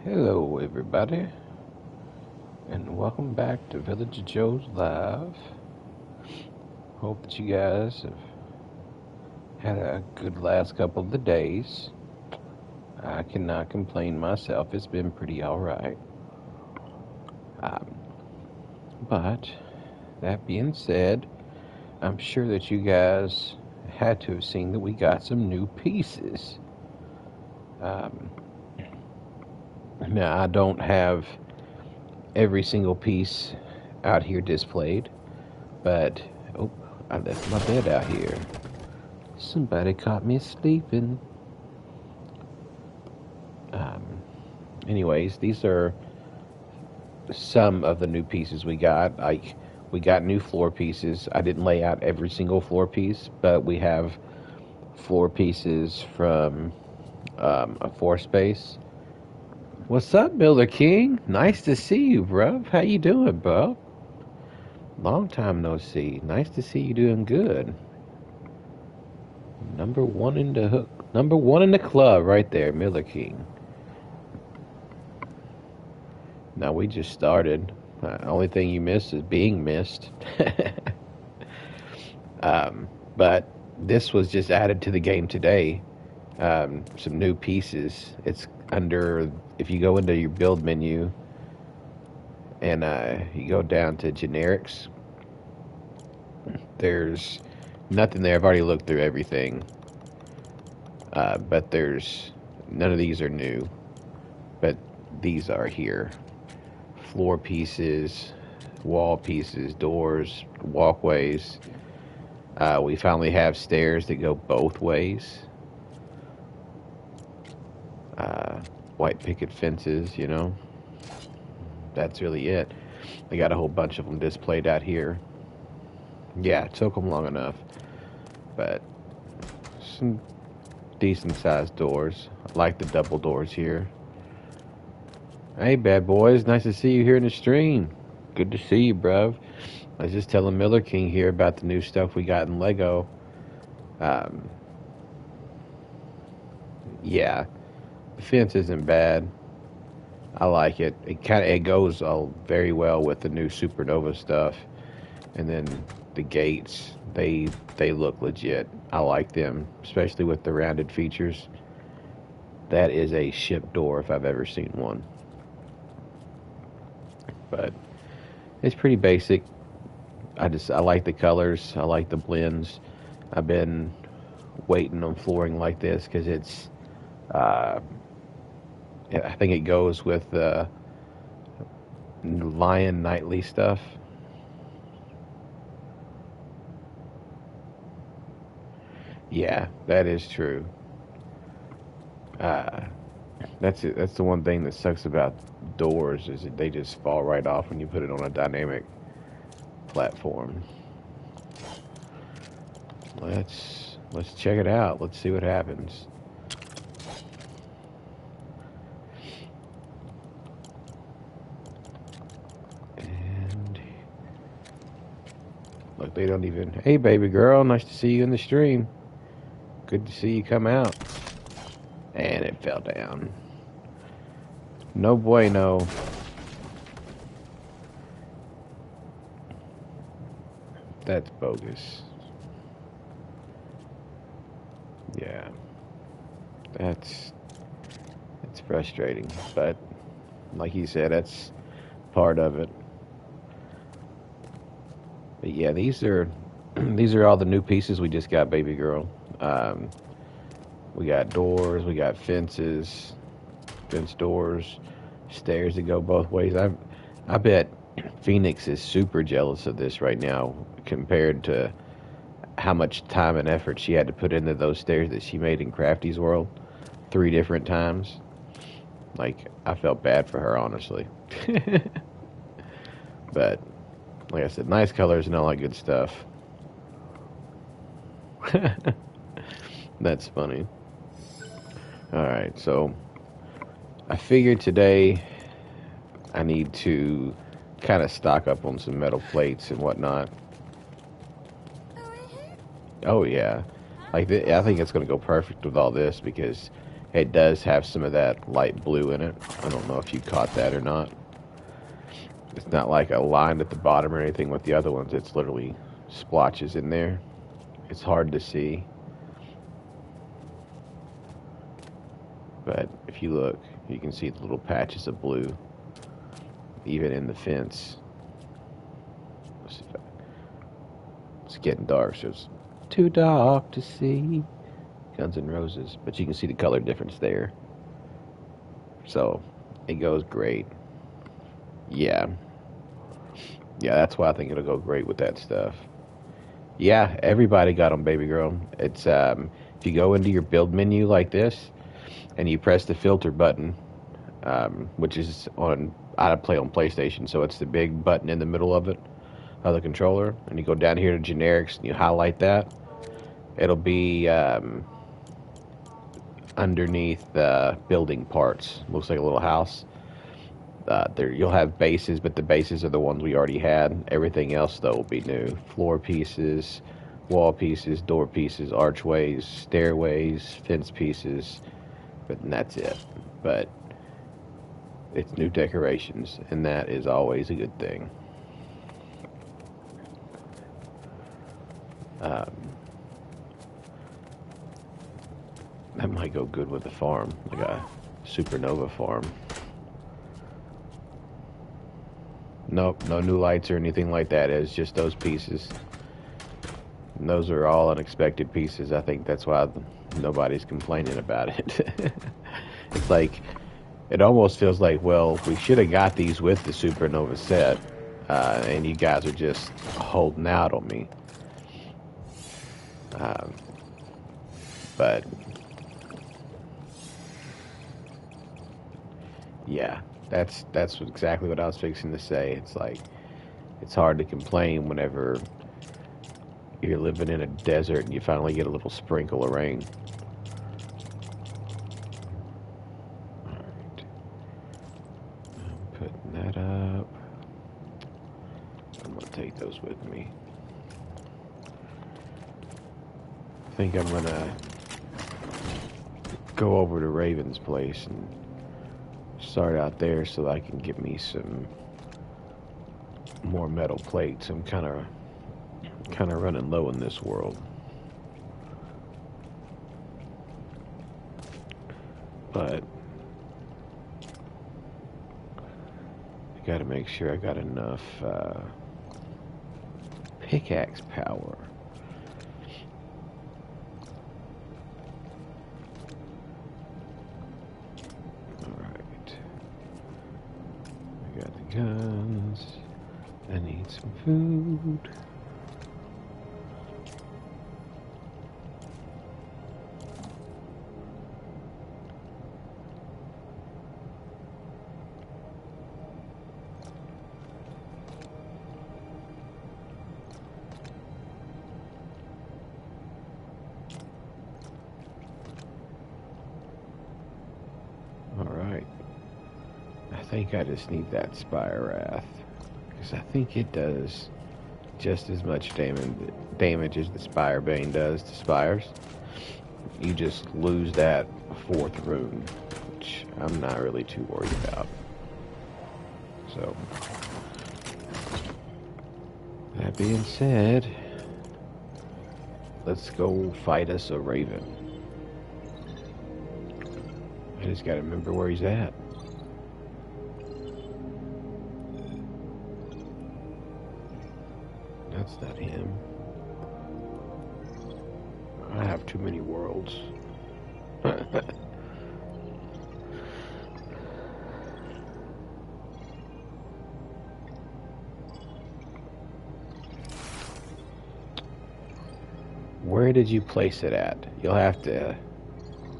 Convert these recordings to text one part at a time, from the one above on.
Hello, everybody, and welcome back to Village of Joe's Live. Hope that you guys have had a good last couple of days. I cannot complain myself, it's been pretty alright. Um, but, that being said, I'm sure that you guys had to have seen that we got some new pieces. Um, Now, I don't have every single piece out here displayed, but oh, I left my bed out here. Somebody caught me sleeping. Um, Anyways, these are some of the new pieces we got. Like, we got new floor pieces. I didn't lay out every single floor piece, but we have floor pieces from a four space. What's up, Miller King? Nice to see you, bro. How you doing, bro? Long time no see. Nice to see you doing good. Number one in the hook. Number one in the club right there, Miller King. Now we just started. Only thing you missed is being missed. But this was just added to the game today. Some new pieces. It's under, if you go into your build menu and you go down to generics, there's nothing there. I've already looked through everything. But there's none of these are new. But these are here. Floor pieces, wall pieces, doors, walkways. We finally have stairs that go both ways. White picket fences, you know. That's really it. They got a whole bunch of them displayed out here. Yeah, it took them long enough. But some decent sized doors. I like the double doors here. Hey, bad boys. Nice to see you here in the stream. Good to see you, bruv. I was just telling Miller King here about the new stuff we got in Lego. Yeah, the fence isn't bad. I like it. It goes very well with the new Supernova stuff, and then the gates they look legit. I like them, especially with the rounded features. That is a ship door if I've ever seen one. But it's pretty basic. I like the colors. I like the blends. I've been waiting on flooring like this because it's I think it goes with the Lion Nightly stuff. Yeah, that is true. Uh, that's it. That's the one thing that sucks about doors is that they just fall right off when you put it on a dynamic platform. Let's check it out. Let's see what happens. And look, they don't even. Hey, baby girl, nice to see you in the stream. Good to see you come out. And it fell down. No bueno. That's bogus. Yeah. That's frustrating. But like you said, that's part of it. But yeah, these are these are all the new pieces we just got, baby girl. We got doors, we got fences, fence doors, stairs that go both ways. I bet Phoenix is super jealous of this right now compared to how much time and effort she had to put into those stairs that she made in Crafty's World 3 different times. Like, I felt bad for her, honestly. But like I said, nice colors and all that good stuff. That's funny. Alright, so I figured today I need to kind of stock up on some metal plates and whatnot. Oh, yeah. I think it's going to go perfect with all this because It does have some of that light blue in it. I don't know if you caught that or not. It's not like a line at the bottom or anything with the other ones. It's literally splotches in there. It's hard to see. But if you look, you can see the little patches of blue, even in the fence. It's getting dark, so it's too dark to see. Guns N' Roses. But you can see the color difference there. So, it goes great. Yeah. Yeah, that's why I think it'll go great with that stuff. Yeah, everybody got them, baby girl. It's if you go into your build menu like this, and you press the filter button, which is on I play on PlayStation, so it's the big button in the middle of it, of the controller, and you go down here to generics and you highlight that. It'll be underneath the building parts. Looks like a little house. There you'll have bases, but the bases are the ones we already had. Everything else though will be new. Floor pieces, wall pieces, door pieces, archways, stairways, fence pieces, but that's it. But it's new decorations, and that is always a good thing. That might go good with a farm, like a supernova farm. Nope, no new lights or anything like that. It's just those pieces. And those are all unexpected pieces. I think that's why nobody's complaining about it. It's like, it almost feels like, well, we should have got these with the supernova set, and you guys are just holding out on me. But yeah, that's exactly what I was fixing to say. It's like, it's hard to complain whenever you're living in a desert and you finally get a little sprinkle of rain. Alright. I'm putting that up. I'm going to take those with me. I think I'm going to go over to Raven's place and start out there so that I can get me some more metal plates. I'm kind of running low in this world. But I gotta make sure I got enough pickaxe power. Alright. I got the guns. I need some food. I think I just need that Spire Wrath, because I think it does just as much damage as the Spire Bane does to Spires. You just lose that 4th rune, which I'm not really too worried about. So, that being said, let's go fight us a Raven. I just gotta remember where he's at. That's not him. I have too many worlds. Where did you place it at? You'll have to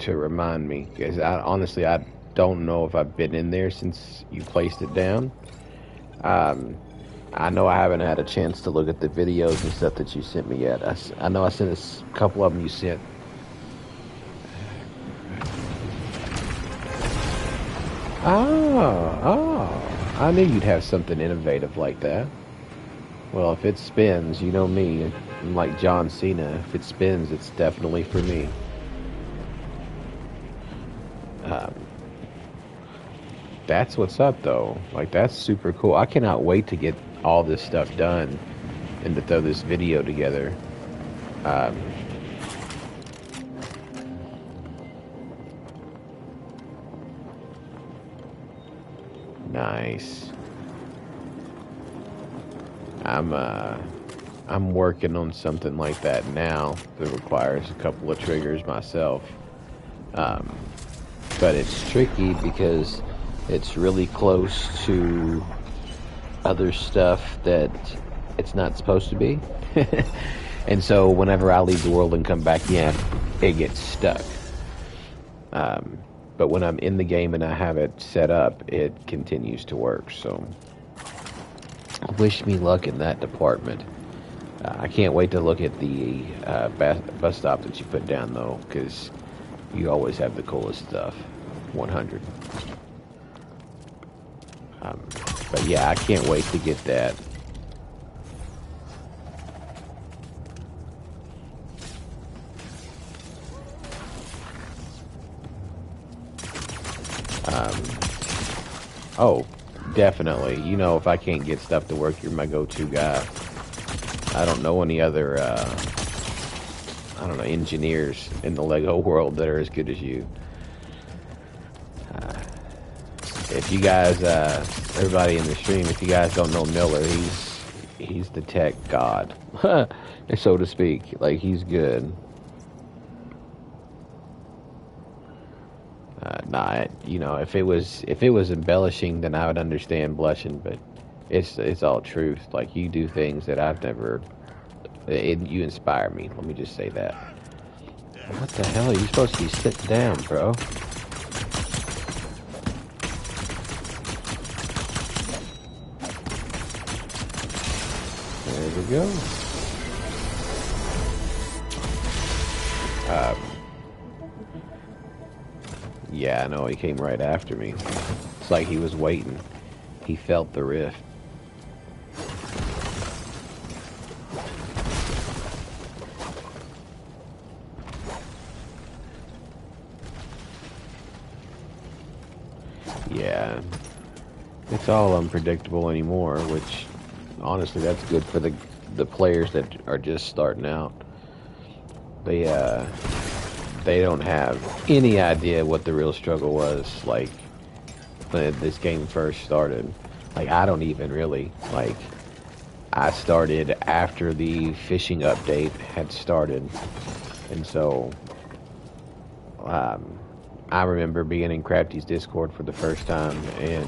remind me, because honestly I don't know if I've been in there since you placed it down. I know I haven't had a chance to look at the videos and stuff that you sent me yet. I know I sent a couple of them you sent. Oh, I knew you'd have something innovative like that. Well, if it spins, you know me, I'm like John Cena. If it spins, it's definitely for me. Um, that's what's up, though. Like, that's super cool. I cannot wait to get all this stuff done and to throw this video together. Um, nice. I'm working on something like that now that requires a couple of triggers myself. Um, but it's tricky because it's really close to other stuff that it's not supposed to be. And so whenever I leave the world and come back in, it gets stuck. But when I'm in the game and I have it set up, it continues to work. So wish me luck in that department. I can't wait to look at the bus stop that you put down, though, because you always have the coolest stuff. 100. But yeah, I can't wait to get that. Oh, definitely. You know, if I can't get stuff to work, you're my go-to guy. I don't know any other, I don't know, engineers in the Lego world that are as good as you. If you guys, everybody in the stream, if you guys don't know Miller, he's the tech god, so to speak. Like, he's good. Nah, you know, if it was embellishing, then I would understand blushing, but it's all truth. Like, you do things that I've never. You inspire me. Let me just say that. What the hell? Are you supposed to be sitting down, bro? There we go. Yeah, I know, he came right after me. It's like he was waiting. He felt the rift. Yeah. It's all unpredictable anymore, which, honestly, that's good for the players that are just starting out. They don't have any idea what the real struggle was, like, when this game first started. Like, I don't even really, like, I started after the fishing update had started, and so, I remember being in Crafty's Discord for the first time and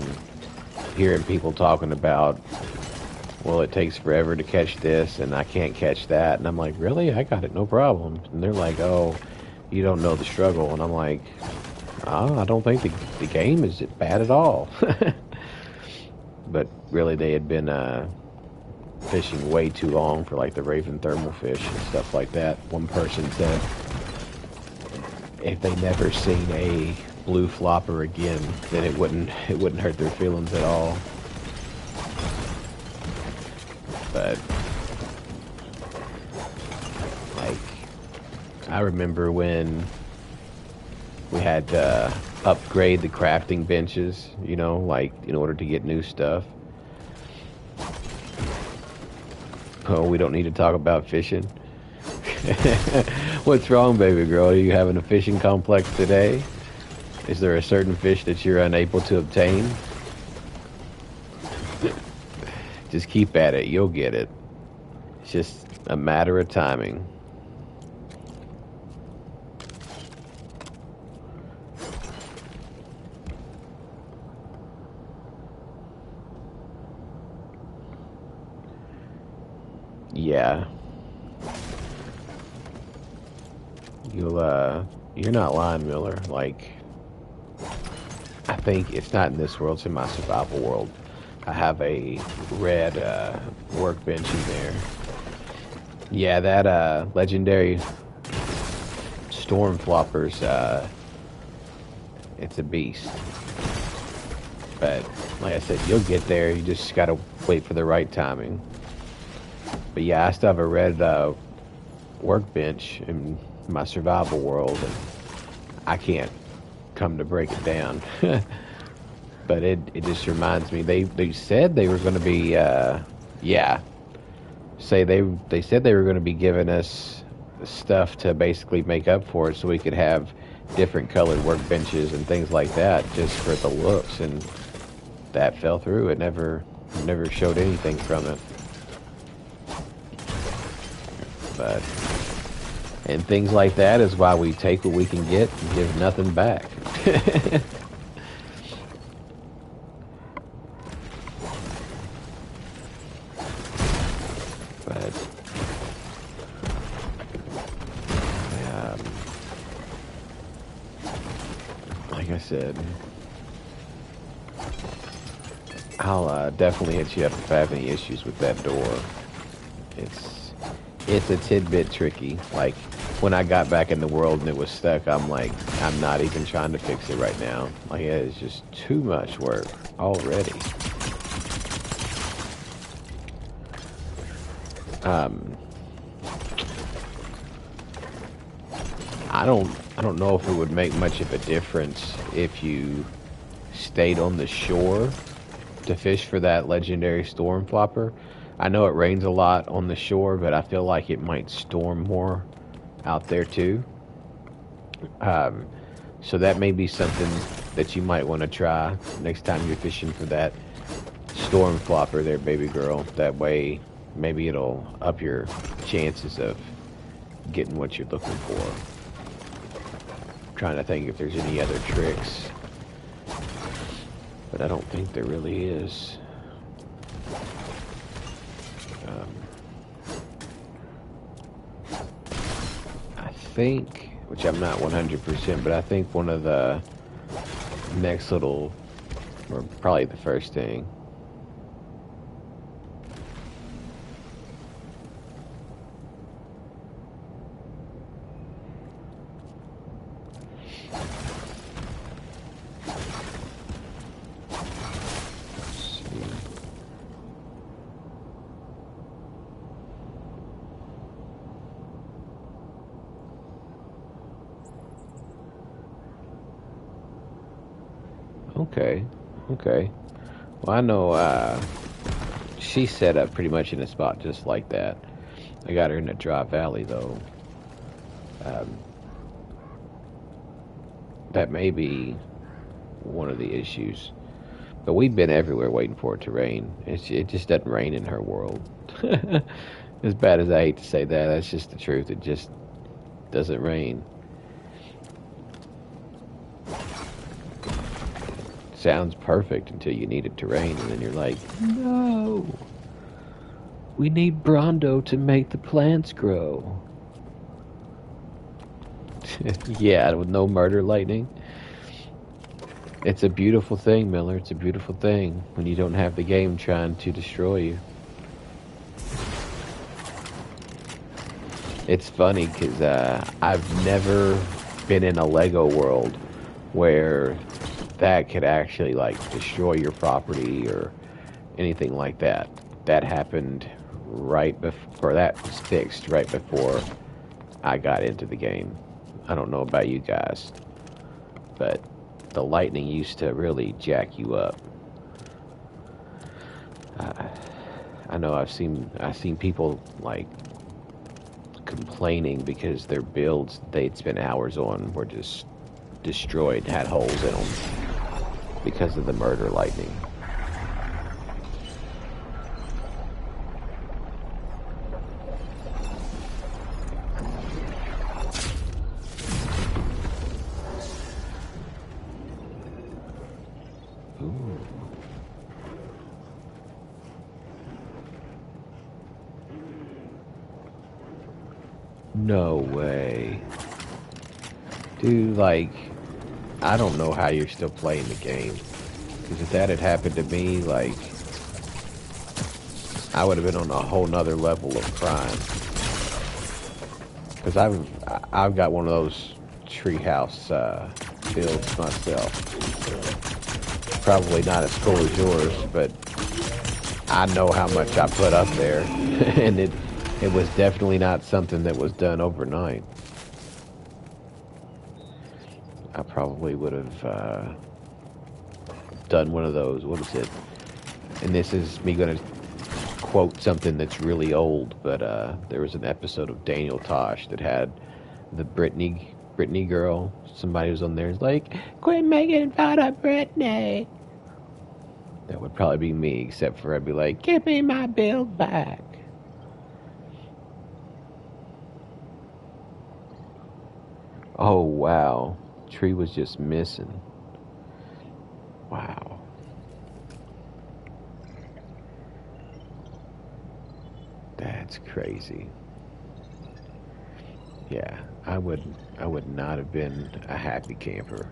hearing people talking about, well, it takes forever to catch this, and I can't catch that, and I'm like, really? I got it, no problem. And they're like, oh, you don't know the struggle, and I'm like, oh, I don't think the game is bad at all. But really, they had been fishing way too long for, like, the Raven thermal fish and stuff like that. One person said if they never seen a blue flopper again, then it wouldn't hurt their feelings at all. But, like, I remember when we had to upgrade the crafting benches, you know, like, in order to get new stuff. Oh, we don't need to talk about fishing. What's wrong, baby girl? Are you having a fishing complex today? Is there a certain fish that you're unable to obtain? Just keep at it. You'll get it. It's just a matter of timing. Yeah. You're not lying, Miller. Like, I think it's not in this world, it's in my survival world. I have a red workbench in there. Yeah, that legendary storm floppers, it's a beast. But like I said, you'll get there. You just gotta wait for the right timing. But yeah, I still have a red workbench in my survival world, and I can't come to break it down. But it just reminds me, they said they were going to be, yeah, say they said they were going to be giving us stuff to basically make up for it, so we could have different colored workbenches and things like that, just for the looks, and that fell through. It never showed anything from it. But and things like that is why we take what we can get and give nothing back. But like I said, I'll definitely hit you up if I have any issues with that door. It's a tidbit tricky. Like, when I got back in the world and it was stuck, I'm like, I'm not even trying to fix it right now. Like, it is just too much work already. I don't know if it would make much of a difference if you stayed on the shore to fish for that legendary storm flopper. I know it rains a lot on the shore, but I feel like it might storm more out there too. So that may be something that you might want to try next time you're fishing for that storm flopper there, baby girl. That way, maybe it'll up your chances of getting what you're looking for. I'm trying to think if there's any other tricks, but I don't think there really is. I think, which I'm not 100%, but I think one of the next little, or probably the first thing, okay, okay. Well, I know she's set up pretty much in a spot just like that. I got her in a dry valley, though. Um, that may be one of the issues. But we've been everywhere waiting for it to rain. It just doesn't rain in her world. As bad as I hate to say that, that's just the truth. It just doesn't rain. Sounds perfect until you need it to rain, and then you're like, no, we need Brondo to make the plants grow. Yeah, with no murder lightning. It's a beautiful thing, Miller. It's a beautiful thing when you don't have the game trying to destroy you. It's funny because I've never been in a Lego world where that could actually like destroy your property or anything like that. That happened right before, that was fixed right before I got into the game. I don't know about you guys, but the lightning used to really jack you up. I know I've seen people like complaining because their builds they'd spent hours on were just destroyed, had holes in them because of the murder lightning. Ooh. No way. Dude, like, I don't know how you're still playing the game. Because if that had happened to me, like, I would have been on a whole nother level of crime. Because I've got one of those treehouse builds myself. Probably not as cool as yours, but I know how much I put up there. And it was definitely not something that was done overnight. I probably would have done one of those. What is it? And this is me going to quote something that's really old, but there was an episode of Daniel Tosh that had the Britney girl. Somebody was on there, is like, "Quit making fun of Britney." That would probably be me, except for I'd be like, "Give me my bill back." Oh wow, tree was just missing. Wow. That's crazy. Yeah, I would not have been a happy camper.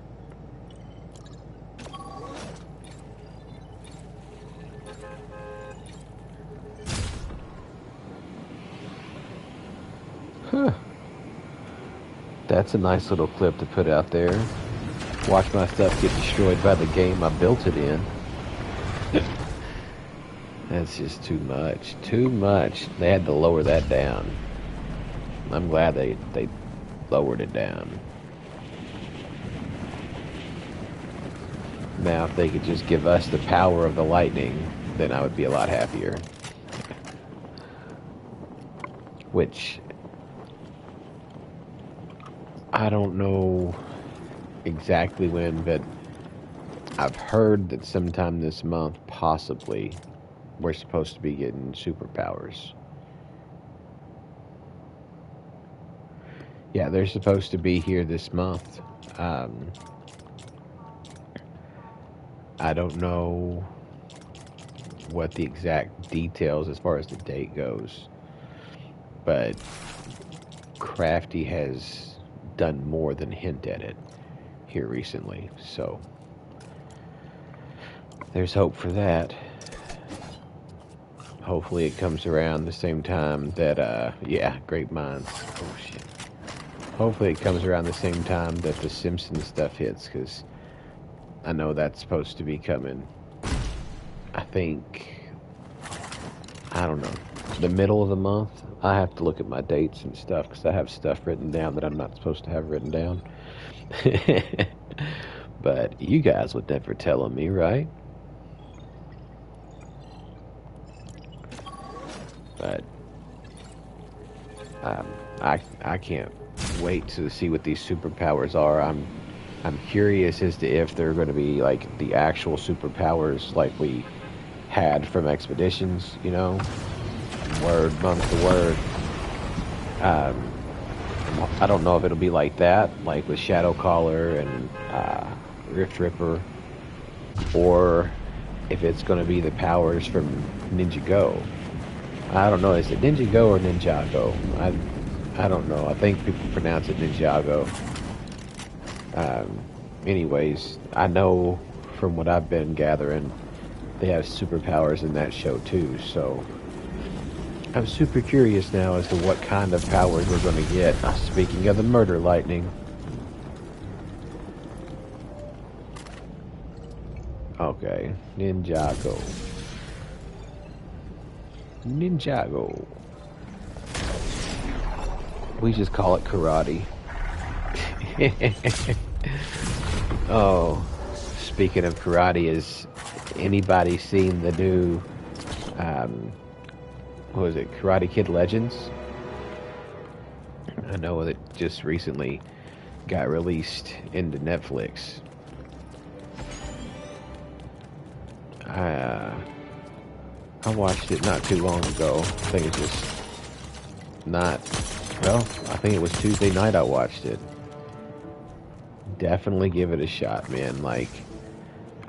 Huh. That's a nice little clip to put out there. Watch my stuff get destroyed by the game I built it in. That's just too much. Too much. They had to lower that down. I'm glad they lowered it down. Now, if they could just give us the power of the lightning, then I would be a lot happier. Which, I don't know exactly when, but I've heard that sometime this month, possibly, we're supposed to be getting superpowers. Yeah, they're supposed to be here this month. I don't know what the exact details as far as the date goes, but Crafty has done more than hint at it here recently, so there's hope for that. Hopefully it comes around the same time that, yeah, Great Minds. Oh, shit. Hopefully it comes around the same time that the Simpsons stuff hits, because I know that's supposed to be coming. I think, I don't know, the middle of the month. I have to look at my dates and stuff, because I have stuff written down that I'm not supposed to have written down. But you guys would never tell on me, right? But I can't wait to see what these superpowers are. I'm curious as to if they're going to be like the actual superpowers like we had from Expeditions, you know, word month to word. I don't know if it'll be like that, like with Shadow Caller and Rift Ripper, or if it's going to be the powers from Ninjago. I don't know. Is it Ninjago or Ninjago? I don't know. I think people pronounce it Ninjago. Anyways, I know from what I've been gathering, they have superpowers in that show too. So I'm super curious now as to what kind of powers we're going to get. Speaking of the murder lightning. Okay, Ninjago. Ninjago. We just call it karate. Oh, speaking of karate, has anybody seen the new, what was it, Karate Kid Legends? I know that just recently got released into Netflix. I watched it not too long ago. I think it's just not, well, I think it was Tuesday night I watched it. Definitely give it a shot, man. Like,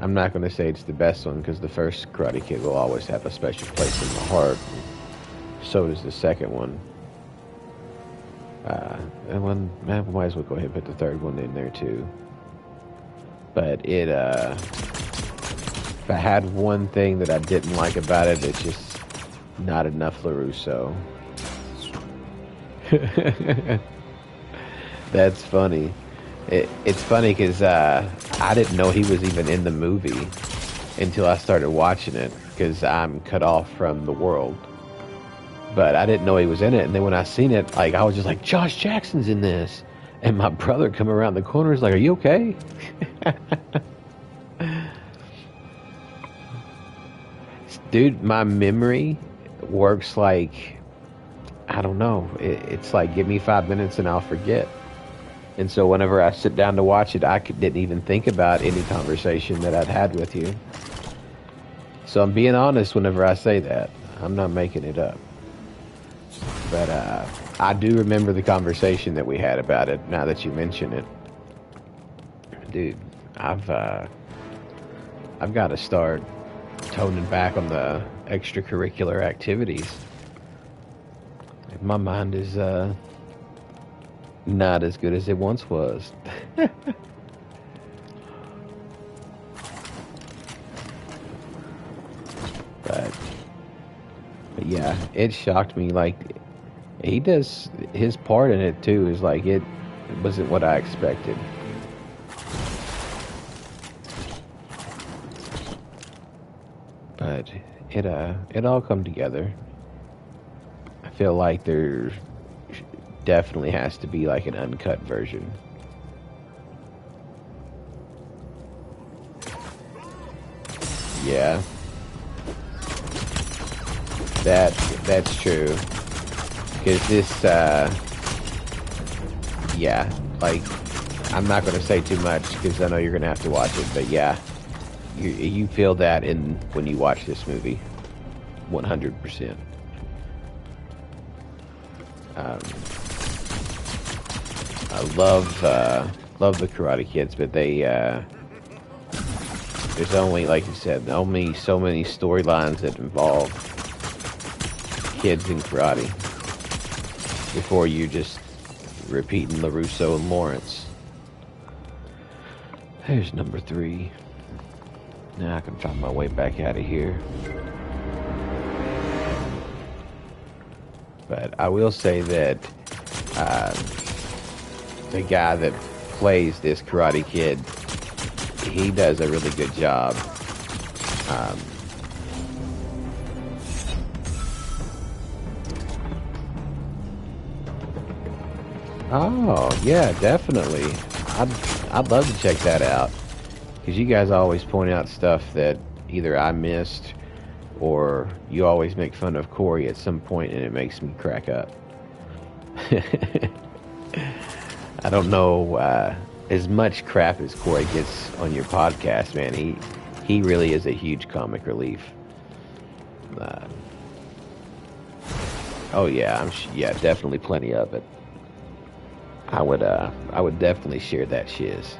I'm not going to say it's the best one, because the first Karate Kid will always have a special place in my heart. So does the second one. And one, man, we might as well go ahead and put the third one in there too. But it, if I had one thing that I didn't like about it, it's just not enough LaRusso. That's funny. It's funny because I didn't know he was even in the movie until I started watching it, because I'm cut off from the world. But I didn't know he was in it, and then when I seen it, like, I was just like, Josh Jackson's in this, And my brother come around the corner, is like, "Are you okay?" Dude, my memory works like, I don't know. It's like, give me 5 minutes and I'll forget. And so whenever I sit down to watch it, didn't even think about any conversation that I'd had with you. So I'm being honest whenever I say that. I'm not making it up. But I do remember the conversation that we had about it now that you mention it. Dude, I've got to start toning back on the extracurricular activities. My mind is not as good as it once was. but yeah, it shocked me. Like, he does his part in it too. Is like, it wasn't what I expected. But it all come together. I feel like there definitely has to be like an uncut version. Yeah, that's true. Because this, yeah, like, I'm not gonna say too much because I know you're gonna have to watch it. But yeah, you feel that in when you watch this movie, 100%. I love the Karate Kids, but there's only, like you said, only so many storylines that involve kids in karate before you just repeating LaRusso and Lawrence. There's number 3. Now I can find my way back out of here. But I will say that the guy that plays this Karate Kid, he does a really good job. Oh, yeah, definitely. I'd love to check that out. Because you guys always point out stuff that either I missed or you always make fun of Corey at some point and it makes me crack up. I don't know as much crap as Corey gets on your podcast, man. He really is a huge comic relief. Oh yeah, yeah, definitely plenty of it. I would definitely share that shiz.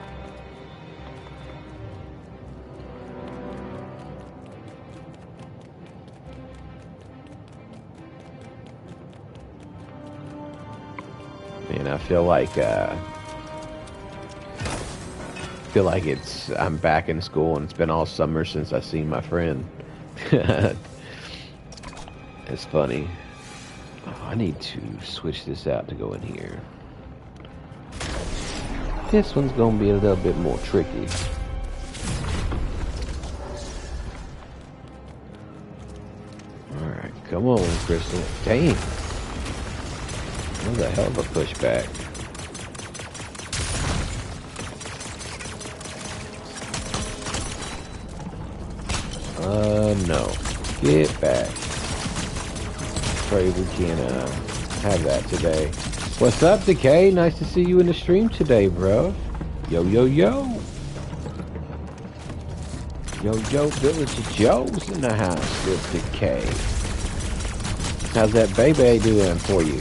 And I feel like I'm back in school and it's been all summer since I seen my friend. It's funny. Oh, I need to switch this out to go in here. This one's gonna be a little bit more tricky. Alright, come on, Crystal. Dang. That was a hell of a pushback. No. Get back. Pray we can have that today. What's up, Decay? Nice to see you in the stream today, bro. Yo, yo, yo. Yo, yo, Village of Joe's in the house with Decay. How's that baby doing for you?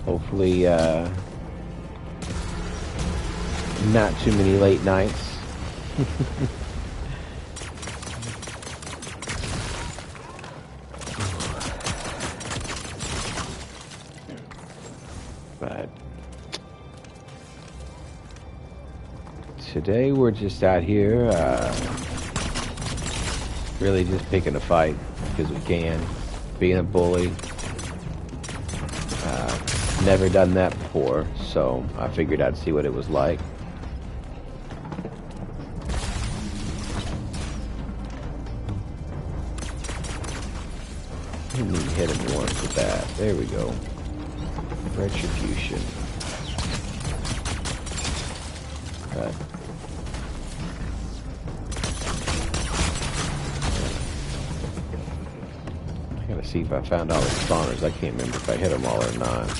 Hopefully, not too many late nights. But today we're just out here, really just picking a fight because we can, being a bully. Never done that before, so I figured I'd see what it was like. Let me hit him once with that. There we go. Retribution. But I gotta see if I found all the spawners. I can't remember if I hit them all or not.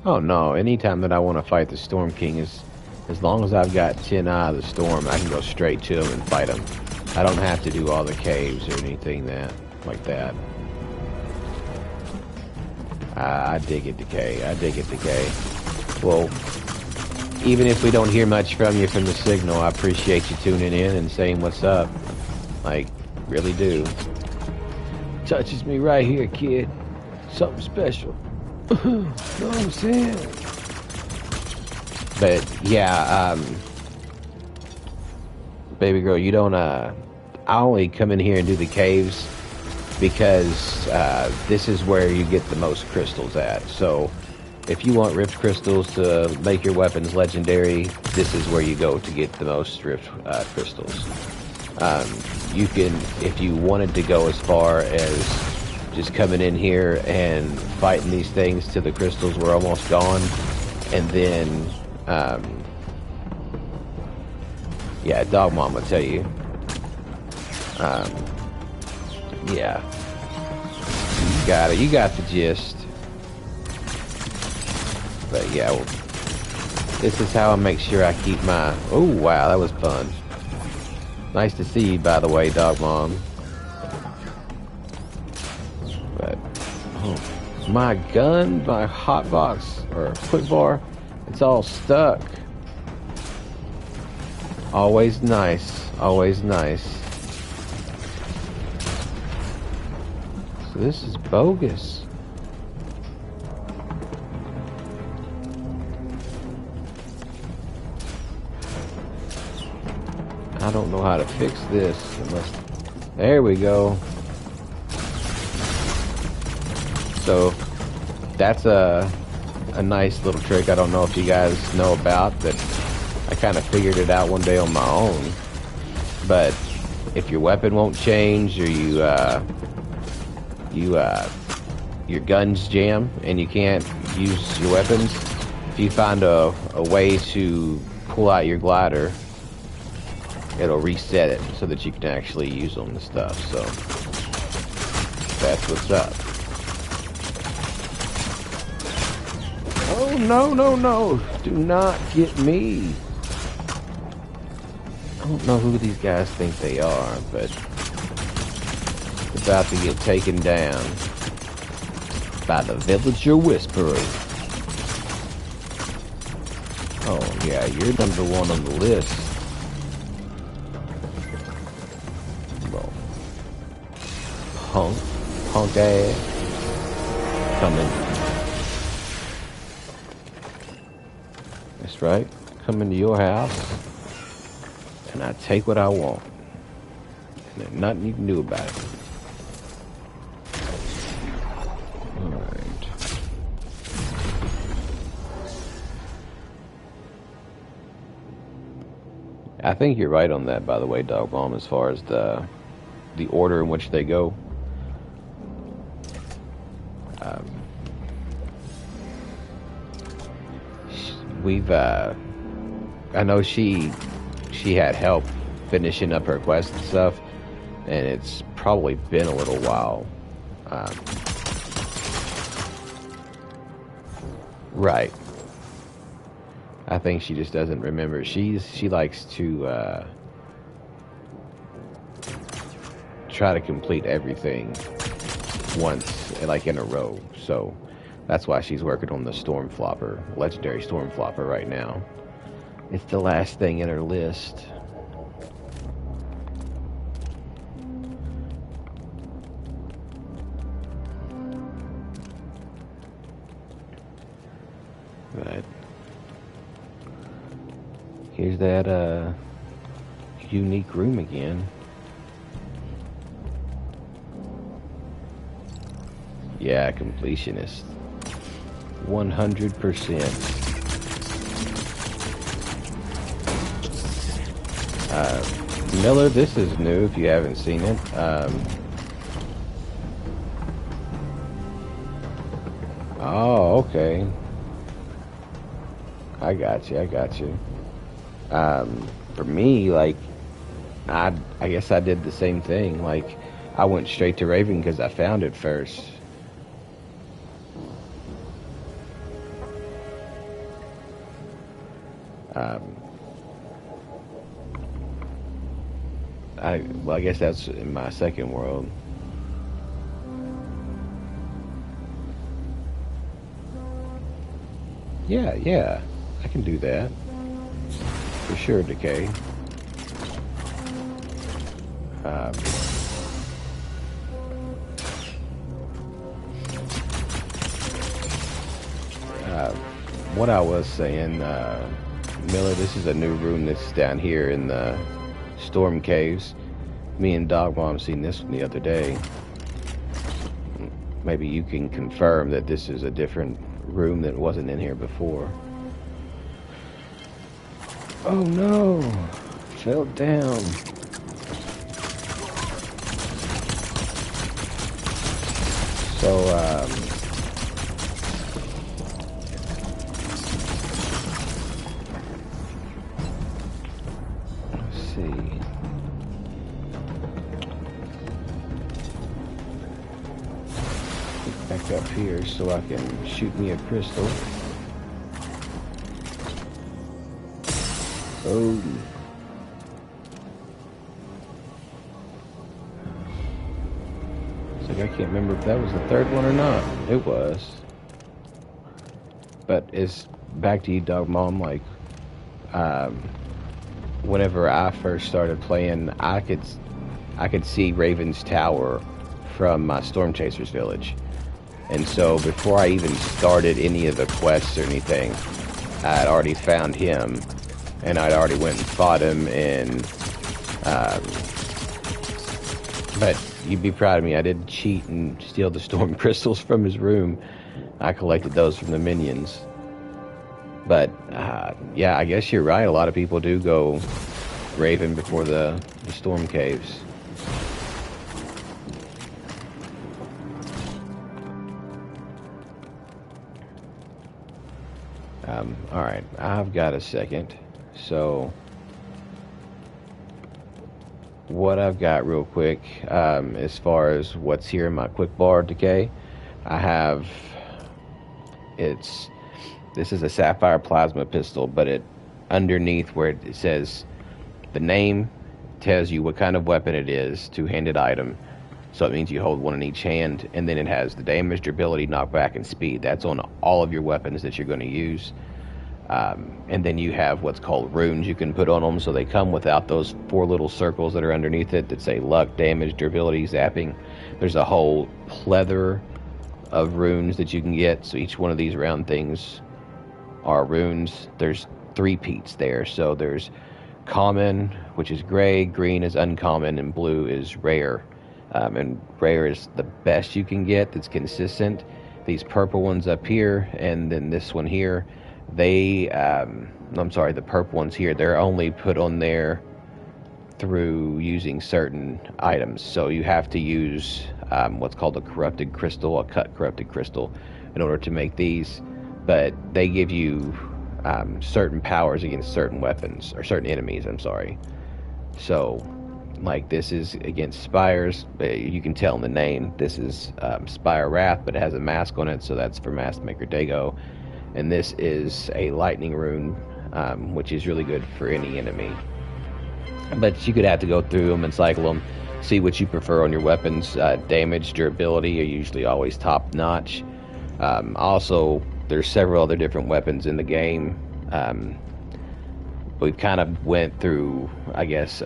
Oh no, anytime that I want to fight the Storm King, as long as I've got 10 Eye of the Storm, I can go straight to him and fight him. I don't have to do all the caves or anything like that. I dig it, Decay. I dig it, Decay. Well, even if we don't hear much from you from the signal, I appreciate you tuning in and saying what's up. Like, really do. Touches me right here, kid. Something special. Know what I'm saying? But yeah, baby girl, you don't I only come in here and do the caves because this is where you get the most crystals at. So if you want rift crystals to make your weapons legendary, this is where you go to get the most rift crystals. You can, if you wanted to go as far as just coming in here and fighting these things till the crystals were almost gone, and then yeah, Dog Mom will tell you. Yeah, you got it. You got the gist. But yeah, well, this is how I make sure I keep my. Oh wow, that was fun. Nice to see you, by the way, Dog Mom. But oh, my gun, my hotbox or quick bar, it's all stuck. Always nice. Always nice. So this is bogus. I don't know how to fix this unless... There we go. So that's a nice little trick. I don't know if you guys know about that. I kind of figured it out one day on my own. But if your weapon won't change, or your guns jam and you can't use your weapons, if you find a way to pull out your glider, it'll reset it so that you can actually use them and stuff. So that's what's up. Oh no, no, no, do not get me. I don't know who these guys think they are, but about to get taken down by the Villager Whisperer. Oh yeah, you're number one on the list. Well, punk ass coming. That's right, come into your house and I take what I want. And there's nothing you can do about it. I think you're right on that, by the way, Dog Bomb, as far as the order in which they go. I know she had help finishing up her quest and stuff, and it's probably been a little while. Right. I think she just doesn't remember. She likes to try to complete everything once, like in a row. So that's why she's working on the Stormflopper, legendary Stormflopper right now. It's the last thing in her list. But here's that unique room again. Yeah, completionist. 100%. Miller, this is new if you haven't seen it. Oh, okay. I got you. I got you. For me, like, I guess I did the same thing. Like, I went straight to Raven because I found it first. Um, I guess that's in my second world. Yeah, yeah, I can do that for sure. Decay. Um, uh, what I was saying, Miller, this is a new room that's down here in the Storm Caves. Me and Dog Mom seen this one the other day. Maybe you can confirm that this is a different room that wasn't in here before. Oh no! Fell down. So, let's see. Get back up here so I can shoot me a crystal. Oh. It's like I can't remember if that was the third one or not. It was. But it's back to you, Dog Mom. Like, um, whenever I first started playing, I could see Raven's Tower from my Storm Chasers village. And so before I even started any of the quests or anything, I had already found him, and I'd already went and fought him. And but you'd be proud of me. I didn't cheat and steal the storm crystals from his room. I collected those from the minions. But yeah, I guess you're right. A lot of people do go Raven before the storm caves. All right, I've got a second. So what I've got real quick, as far as what's here in my quick bar decay, I have, this is a sapphire plasma pistol, but it underneath where it says the name tells you what kind of weapon it is, two-handed item. So it means you hold one in each hand, and then it has the damage, durability, knockback, and speed. That's on all of your weapons that you're going to use. And then you have what's called runes you can put on them, so they come without those four little circles that are underneath it that say luck, damage, durability, zapping. There's a whole plethora of runes that you can get, so each one of these round things are runes. There's three peats there, so there's common, which is gray, green is uncommon, and blue is rare. And rare is the best you can get that's consistent. These purple ones up here, and then this one here, they, I'm sorry, the purple ones here, they're only put on there through using certain items. So you have to use what's called a corrupted crystal, a cut corrupted crystal, in order to make these. But they give you certain powers against certain weapons, or certain enemies, I'm sorry. So, like, this is against Spires. You can tell in the name, this is Spire Wrath, but it has a mask on it, so that's for Mask Maker Dago. And this is a lightning rune, which is really good for any enemy. But you could have to go through them and cycle them, see what you prefer on your weapons. Damage, durability are usually always top notch. Also, there's several other different weapons in the game. We've kind of went through, I guess,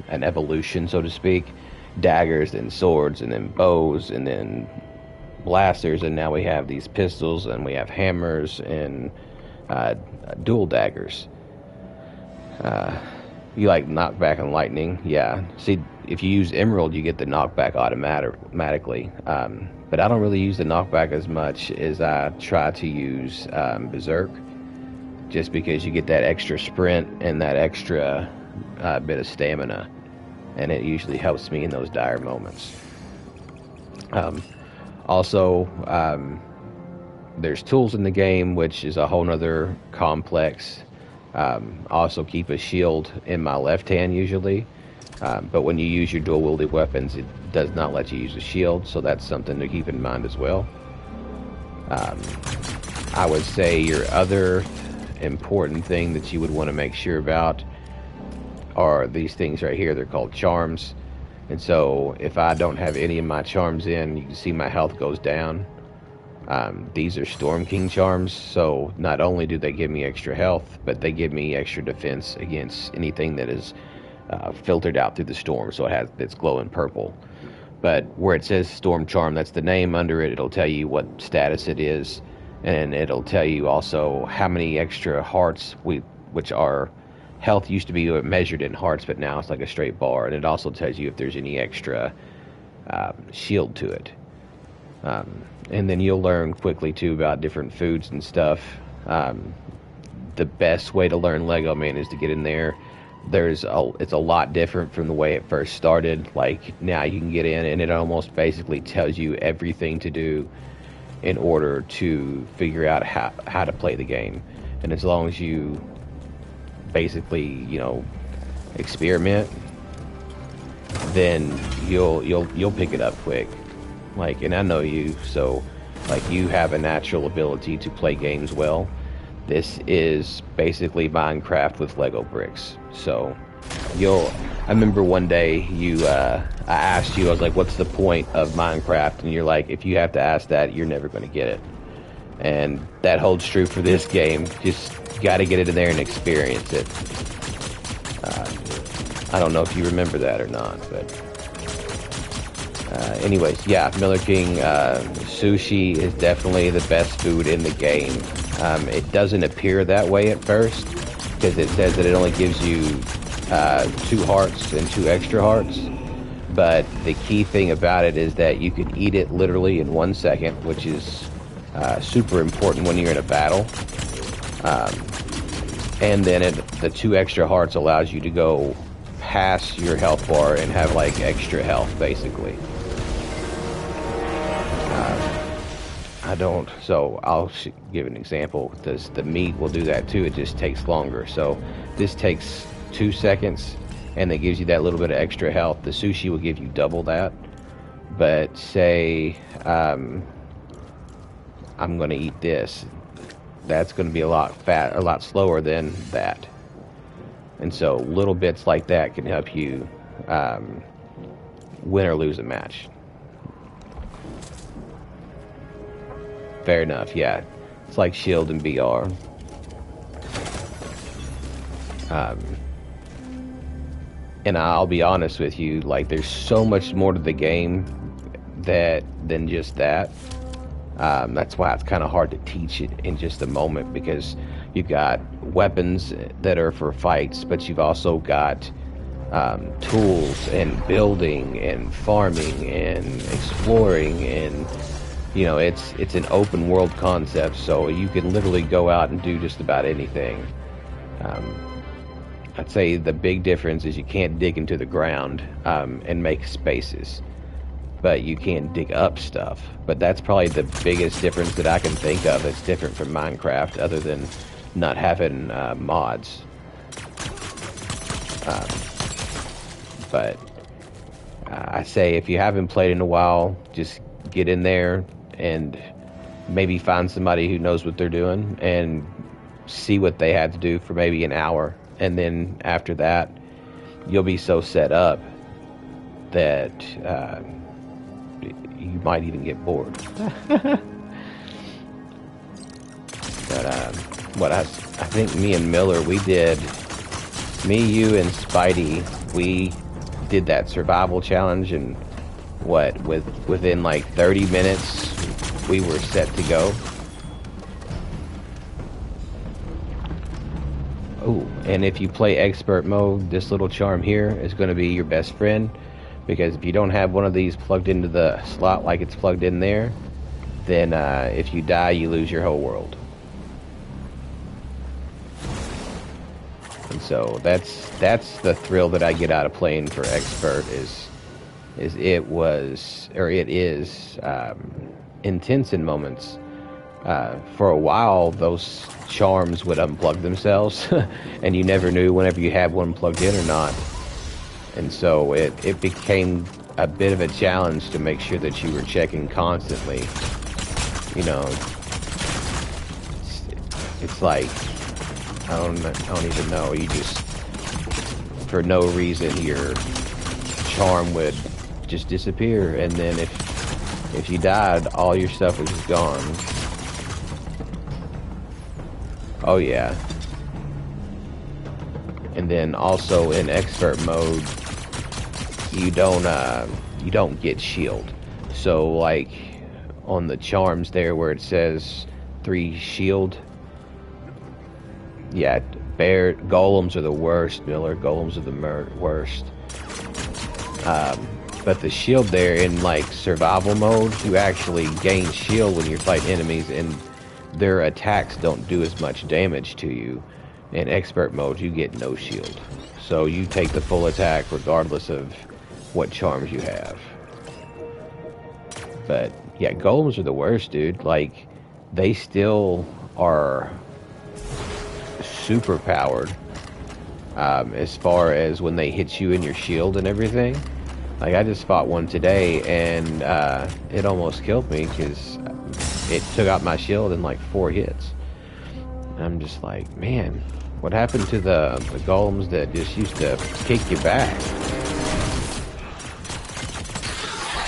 an evolution, so to speak. Daggers, then swords, and then bows, and then blasters, and now we have these pistols, and we have hammers, and dual daggers. You like knockback and lightning? Yeah. See, if you use Emerald, you get the knockback automatically. But I don't really use the knockback as much as I try to use Berserk, just because you get that extra sprint and that extra bit of stamina, and it usually helps me in those dire moments. Also, there's tools in the game, which is a whole nother complex. I also keep a shield in my left hand usually, but when you use your dual wielded weapons, it does not let you use a shield, so that's something to keep in mind as well. I would say your other important thing that you would want to make sure about are these things right here. They're called charms. And so if I don't have any of my charms in, you can see my health goes down. These are Storm King charms, so not only do they give me extra health, but they give me extra defense against anything that is filtered out through the storm, so it's glowing purple. But where it says Storm Charm, that's the name under it. It'll tell you what status it is, and it'll tell you also how many extra hearts, which are health used to be measured in hearts, but now it's like a straight bar, and it also tells you if there's any extra shield to it. And then you'll learn quickly too about different foods and stuff. The best way to learn Lego Man is to get in there. It's a lot different from the way it first started. Like now you can get in and it almost basically tells you everything to do in order to figure out how to play the game. And as long as you basically, experiment, then you'll pick it up quick. Like, and I know you, so like you have a natural ability to play games well. This is basically Minecraft with Lego bricks. So I remember one day I asked you, I was like, what's the point of Minecraft? And you're like, if you have to ask that, you're never going to get it. And that holds true for this game. Just got to get it in there and experience it. I don't know if you remember that or not, but anyways, yeah, Miller King sushi is definitely the best food in the game. It doesn't appear that way at first because it says that it only gives you 2 hearts and 2 extra hearts. But the key thing about it is that you can eat it literally in 1 second, which is super important when you're in a battle. And then the 2 extra hearts allows you to go past your health bar and have like extra health, basically. I'll give an example. The meat will do that too. It just takes longer. So this takes 2 seconds and it gives you that little bit of extra health. The sushi will give you double that. But say I'm going to eat this. That's going to be a lot slower than that. And so little bits like that can help you win or lose a match. Fair enough, yeah. It's like Shield and BR. And I'll be honest with you, like there's so much more to the game than just that. That's why it's kind of hard to teach it in just a moment, because you've got weapons that are for fights, but you've also got tools and building and farming and exploring, and it's an open world concept, so you can literally go out and do just about anything. I'd say the big difference is you can't dig into the ground and make spaces, but you can dig up stuff. But that's probably the biggest difference that I can think of that's different from Minecraft, other than not having mods. But I say if you haven't played in a while, just get in there and maybe find somebody who knows what they're doing and see what they had to do for maybe an hour. And then after that, you'll be so set up that you might even get bored. But I think me and Miller, you and Spidey, we did that survival challenge, and within like 30 minutes we were set to go. Oh, and if you play expert mode, this little charm here is going to be your best friend, because if you don't have one of these plugged into the slot like it's plugged in there, then if you die, you lose your whole world. And so that's the thrill that I get out of playing for expert is it was or it is intense in moments. For a while, those charms would unplug themselves, and you never knew whenever you had one plugged in or not. And so it became a bit of a challenge to make sure that you were checking constantly. You know, it's like I don't even know. You just for no reason your charm would just disappear, and then if you died, all your stuff was just gone. Oh yeah. And then also in expert mode, you don't get shield. So like on the charms there where it says 3 shield, yeah, bear golems are the worst, Miller. Golems are the worst. But the shield there in like survival mode, you actually gain shield when you're fighting enemies, and their attacks don't do as much damage to you. In expert mode, you get no shield, so you take the full attack regardless of what charms you have. But yeah, golems are the worst, dude. Like they still are super powered as far as when they hit you in your shield and everything. Like I just fought one today, and it almost killed me because it took out my shield in like 4 hits. And I'm just like, man, what happened to the golems that just used to kick you back?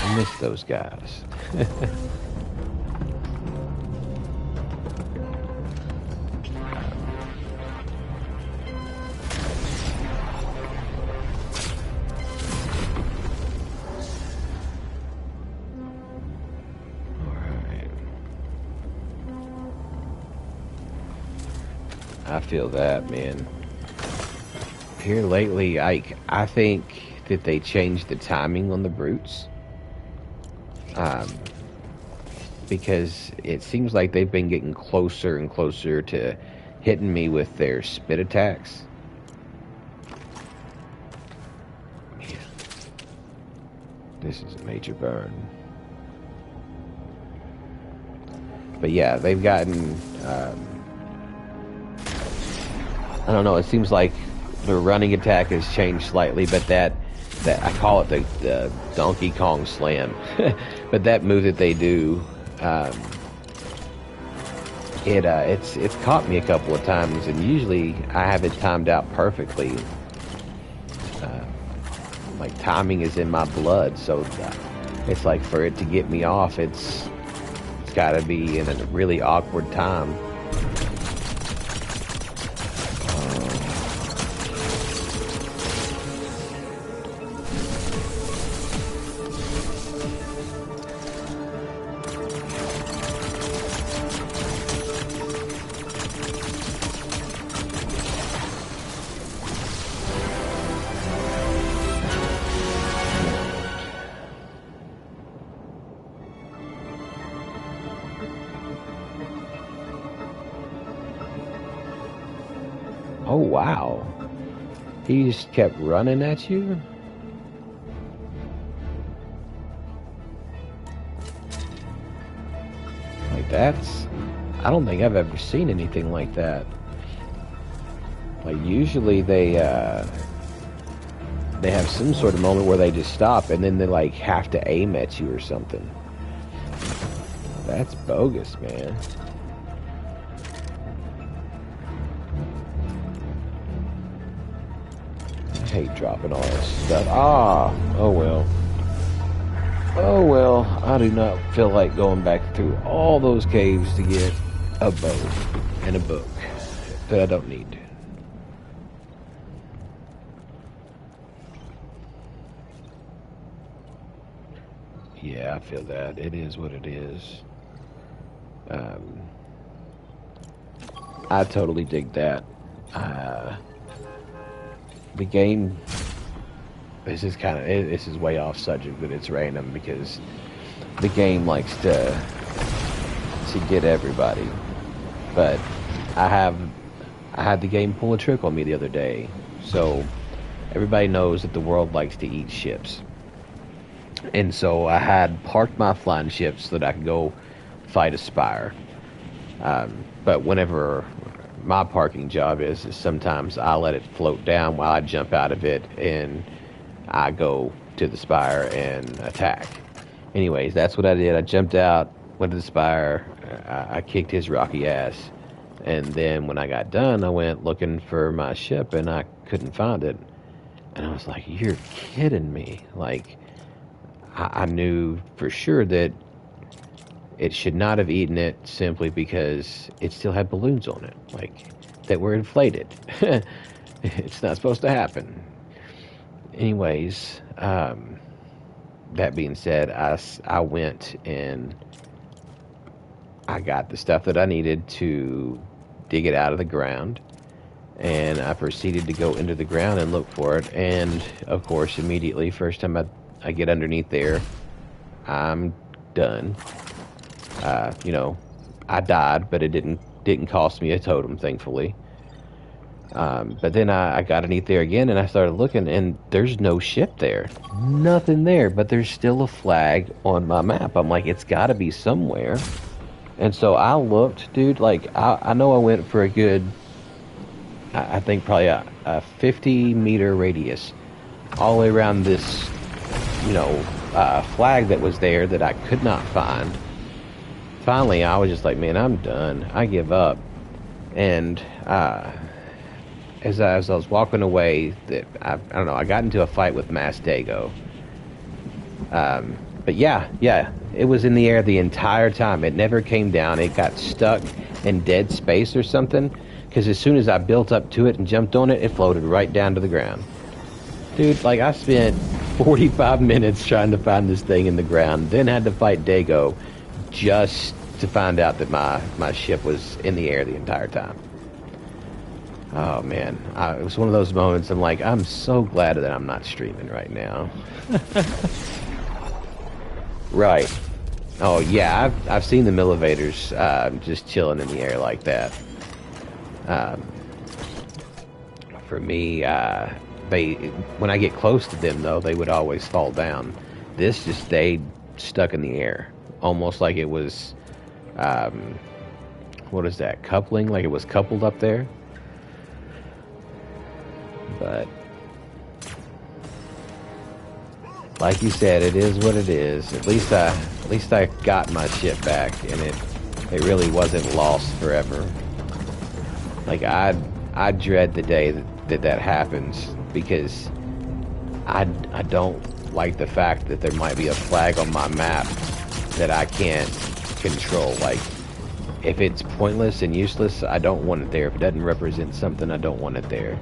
I miss those guys. I feel that, man. Here lately, I think that they changed the timing on the brutes. Because it seems like they've been getting closer and closer to hitting me with their spit attacks. Man, this is a major burn. But yeah, they've gotten... I don't know, it seems like the running attack has changed slightly, but that I call it the Donkey Kong Slam. But that move that they do, it's caught me a couple of times, and usually I have it timed out perfectly. Like timing is in my blood, so it's like for it to get me off, it's got to be in a really awkward time. Oh, wow. He just kept running at you? Like that's... I don't think I've ever seen anything like that. Like usually they have some sort of moment where they just stop and then they like have to aim at you or something. That's bogus, man. I hate dropping all this stuff. Oh well. Oh well, I do not feel like going back through all those caves to get a bow and a book that I don't need. Yeah, I feel that. It is what it is. I totally dig that. The game... This is way off subject, but it's random because the game likes to get everybody. But I have I had the game pull a trick on me the other day. So everybody knows that the world likes to eat ships. And so I had parked my flying ship so that I could go fight a spire. But whenever my parking job is sometimes I let it float down while I jump out of it and I go to the spire and attack. Anyways, that's what I did. I jumped out, went to the spire, I kicked his rocky ass, and then when I got done, I went looking for my ship and I couldn't find it. And I was like, "You're kidding me!" Like, I knew for sure that it should not have eaten it simply because it still had balloons on it, like that were inflated. It's not supposed to happen. Anyways, that being said, I went and I got the stuff that I needed to dig it out of the ground, and I proceeded to go into the ground and look for it. And of course, immediately, first time I get underneath there, I'm done. I died, but it didn't cost me a totem, thankfully. But then I got underneath there again, and I started looking, and there's no ship there, nothing there. But there's still a flag on my map. I'm like, it's got to be somewhere. And so I looked, dude. Like I know I went for a good, I think probably a 50-meter radius, all the way around this, flag that was there that I could not find. Finally, I was just like, man, I'm done. I give up. And as I was walking away, I don't know, I got into a fight with Mass Dago. But yeah, it was in the air the entire time. It never came down. It got stuck in dead space or something. Because as soon as I built up to it and jumped on it, it floated right down to the ground. Dude, like I spent 45 minutes trying to find this thing in the ground, then had to fight Dago just to find out that my ship was in the air the entire time. Oh man, it was one of those moments. I'm like, I'm so glad that I'm not streaming right now. Right. Oh yeah, I've seen the millivators just chilling in the air like that. For me, when I get close to them though, they would always fall down. This just stayed stuck in the air, almost like it was, what is that, coupling? Like it was coupled up there. But like you said, it is what it is. At least I got my ship back, and it really wasn't lost forever. Like I dread the day that happens, because I don't like the fact that there might be a flag on my map that I can't control. Like, if it's pointless and useless, I don't want it there. If it doesn't represent something, I don't want it there.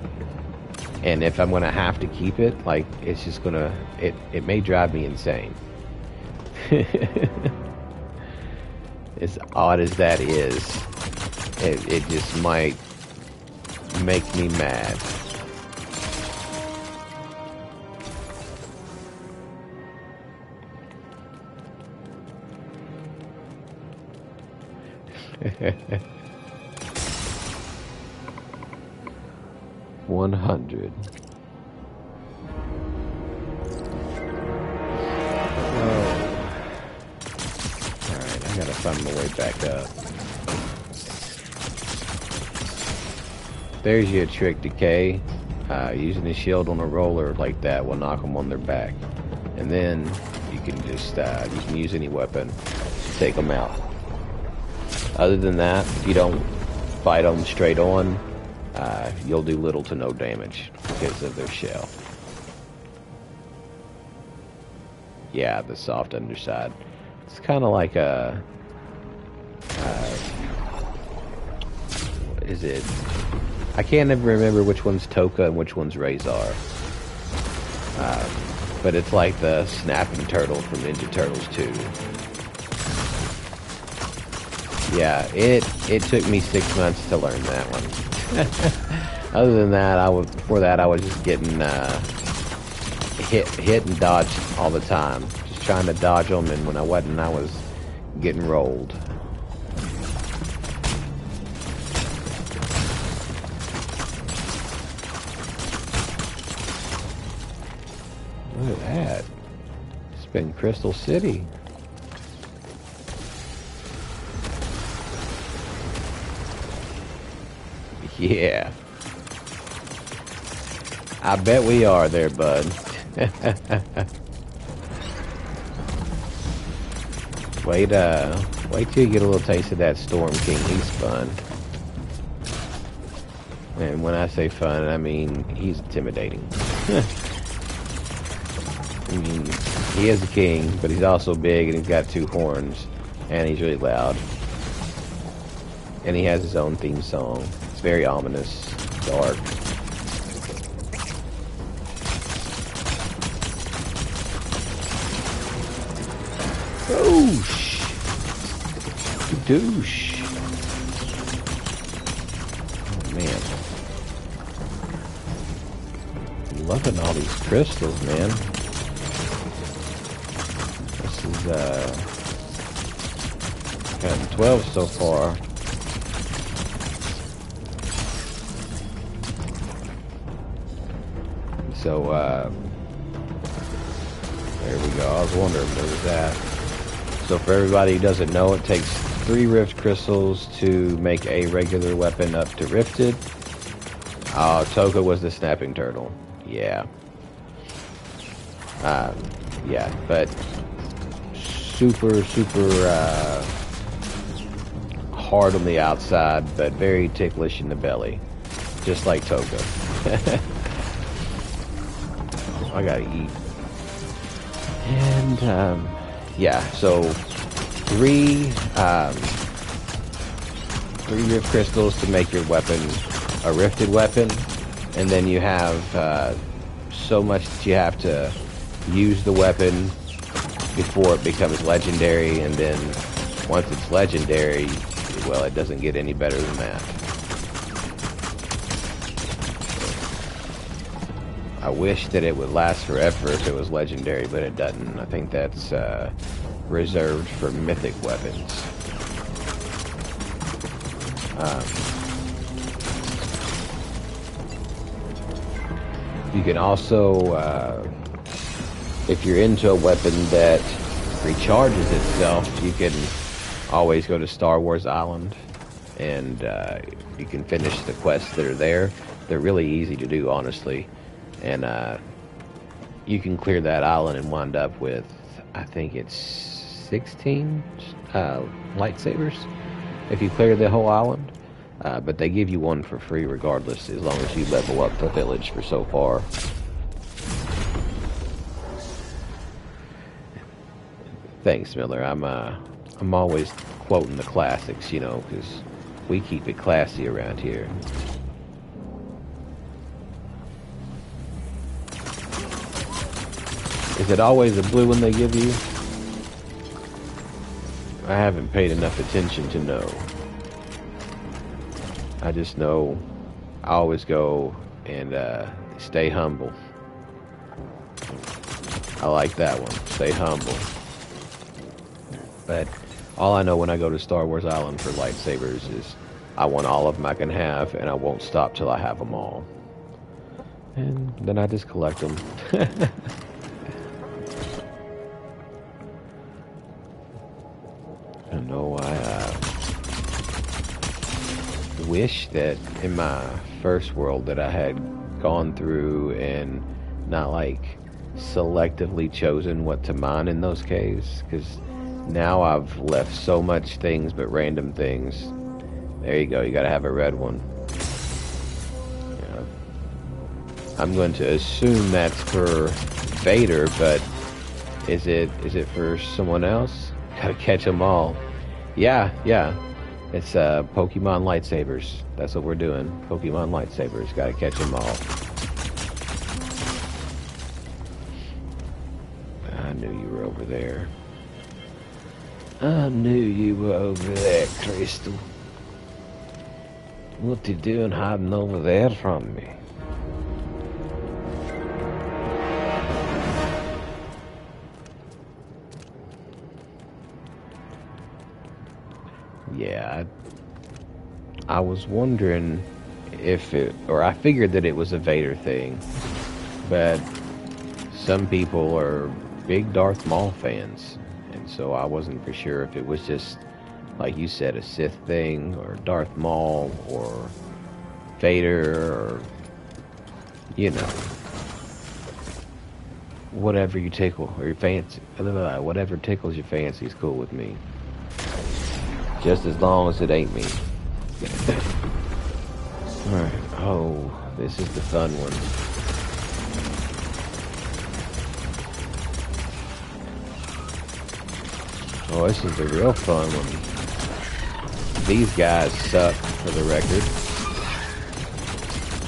And if I'm going to have to keep it, like, it's just going to, it may drive me insane. As odd as that is, it just might make me mad. $100. Alright, I gotta find my way back up. There's your trick, Decay. Using a shield on a roller like that will knock them on their back. And then you can just, you can use any weapon to take them out. Other than that, if you don't fight them straight on, you'll do little to no damage because of their shell. Yeah, the soft underside. It's kind of like a... what is it? I can't ever remember which one's Toka and which one's Razor. But it's like the snapping turtle from Ninja Turtles 2. Yeah, it took me 6 months to learn that one. Other than that, before that I was just getting hit and dodged all the time, just trying to dodge them, and when I wasn't, I was getting rolled. Look at that. It's been Crystal City. Yeah. I bet we are there, bud. Wait till you get a little taste of that Storm King. He's fun. And when I say fun, I mean he's intimidating. I mean, he is a king, but he's also big and he's got 2 horns. And he's really loud. And he has his own theme song. It's very ominous, dark. Douche. Douche. Oh, man. I'm loving all these crystals, man. This is, gotten 12 so far. So, there we go. I was wondering what was that. So for everybody who doesn't know, it takes 3 rift crystals to make a regular weapon up to rifted. Toka was the snapping turtle. Yeah. Yeah, but super hard on the outside, but very ticklish in the belly. Just like Toka. I gotta eat. And, yeah, so 3 rift crystals to make your weapon a rifted weapon, and then you have so much that you have to use the weapon before it becomes legendary, and then once it's legendary, well, it doesn't get any better than that. I wish that it would last forever if it was legendary, but it doesn't. I think that's reserved for mythic weapons. You can also, if you're into a weapon that recharges itself, you can always go to Star Wars Island, and you can finish the quests that are there. They're really easy to do, honestly. And you can clear that island and wind up with, I think it's 16 lightsabers if you clear the whole island. But they give you one for free regardless, as long as you level up the village for so far. Thanks, Miller. I'm always quoting the classics, you know, because we keep it classy around here. Is it always a blue one they give you? I haven't paid enough attention to know. I just know I always go and stay humble. I like that one. Stay humble. But all I know when I go to Star Wars Island for lightsabers is I want all of them I can have, and I won't stop till I have them all. And then I just collect them. I know I wish that in my first world that I had gone through and not like selectively chosen what to mine in those caves, because now I've left so much things but random things. There you go, you gotta have a red one. Yeah. I'm going to assume that's for Vader, but is it for someone else? Gotta catch them all. Yeah. It's Pokemon lightsabers. That's what we're doing. Pokemon lightsabers. Gotta catch them all. I knew you were over there. I knew you were over there, Crystal. What you doing hiding over there from me? Yeah, I was wondering if it, or I figured that it was a Vader thing, but some people are big Darth Maul fans, and so I wasn't for sure if it was just, like you said, a Sith thing, or Darth Maul, or Vader, or, you know, whatever you tickle, or your fancy, whatever tickles your fancy is cool with me. Just as long as it ain't me. Alright, oh, this is the fun one. Oh, this is the real fun one. These guys suck, for the record.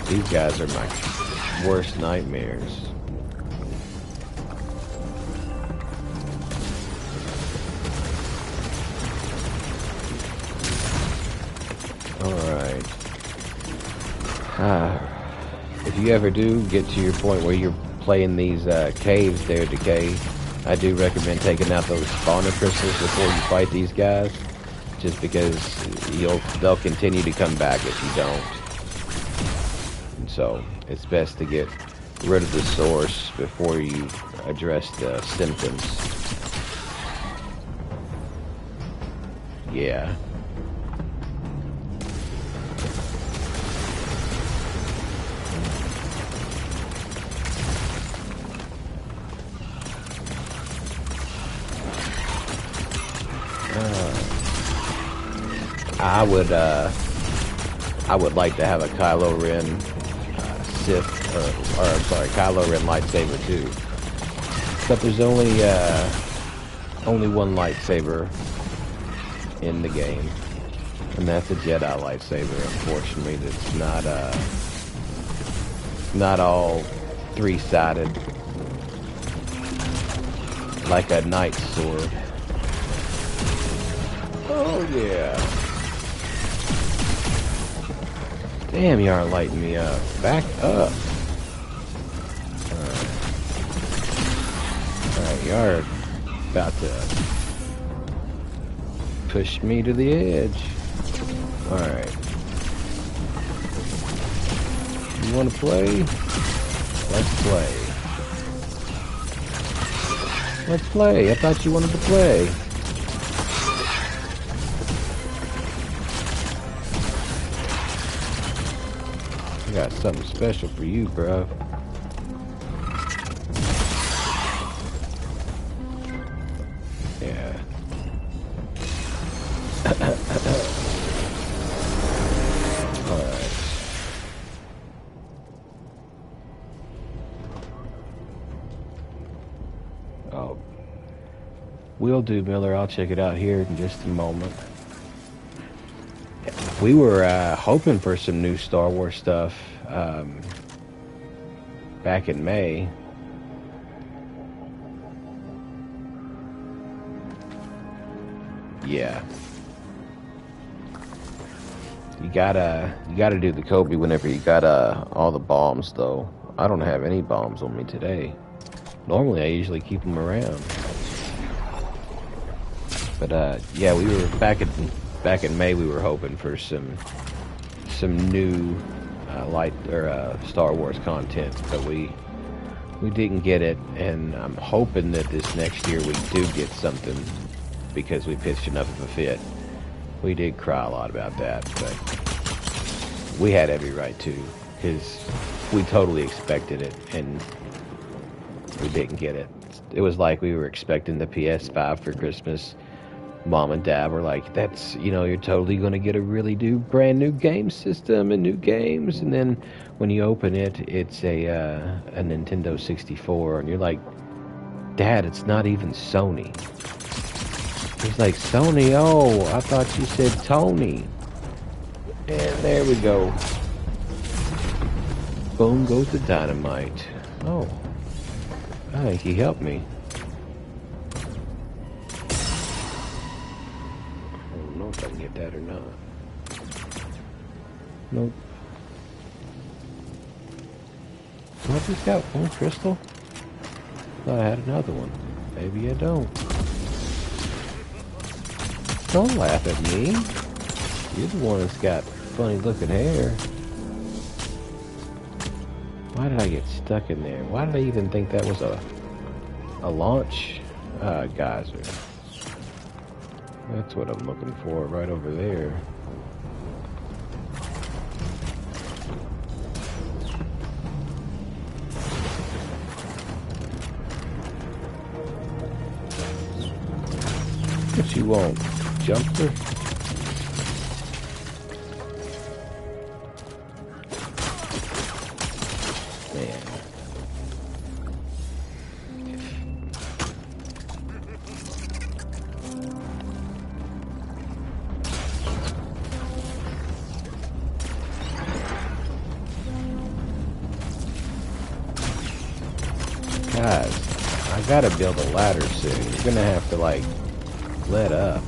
These guys are my worst nightmares. Alright. If you ever do get to your point where you're playing these caves there, Decay, I do recommend taking out those spawner crystals before you fight these guys, just because they'll continue to come back if you don't. And so it's best to get rid of the source before you address the symptoms. Yeah. I would like to have a Kylo Ren Sith, or I'm sorry, Kylo Ren lightsaber too. But there's only one lightsaber in the game, and that's a Jedi lightsaber. Unfortunately, it's not all three-sided like a knight's sword. Oh yeah. Damn, you are lighting me up. Back up. Alright, you are about to push me to the edge. Alright. You wanna play? Let's play. Let's play. I thought you wanted to play. I got something special for you, bro. Yeah. Alright. Oh. Will do, Miller. I'll check it out here in just a moment. We were hoping for some new Star Wars stuff back in May. Yeah. You gotta do the Kobe whenever you got all the bombs, though. I don't have any bombs on me today. Normally I usually keep them around. But yeah, we were back in May. We were hoping for some new Star Wars content, but we didn't get it, and I'm hoping that this next year we do get something, because we pitched enough of a fit. We did cry a lot about that, but we had every right to, because we totally expected it, and we didn't get it. It was like we were expecting the PS5 for Christmas. Mom and Dad were like, that's, you're totally going to get a really brand new game system and new games. And then when you open it, it's a Nintendo 64. And you're like, Dad, it's not even Sony. He's like, Sony? Oh, I thought you said Tony. And there we go. Boom goes the dynamite. Oh, I think he helped me. If I can get that or not. Nope. So I just got one crystal? Thought I had another one. Maybe I don't. Don't laugh at me. You're the one that's got funny looking hair. Why did I get stuck in there? Why did I even think that was a launch geyser? That's what I'm looking for right over there. But you won't jump her? Man. Guys, I gotta build a ladder soon. You're gonna have to, like, let up.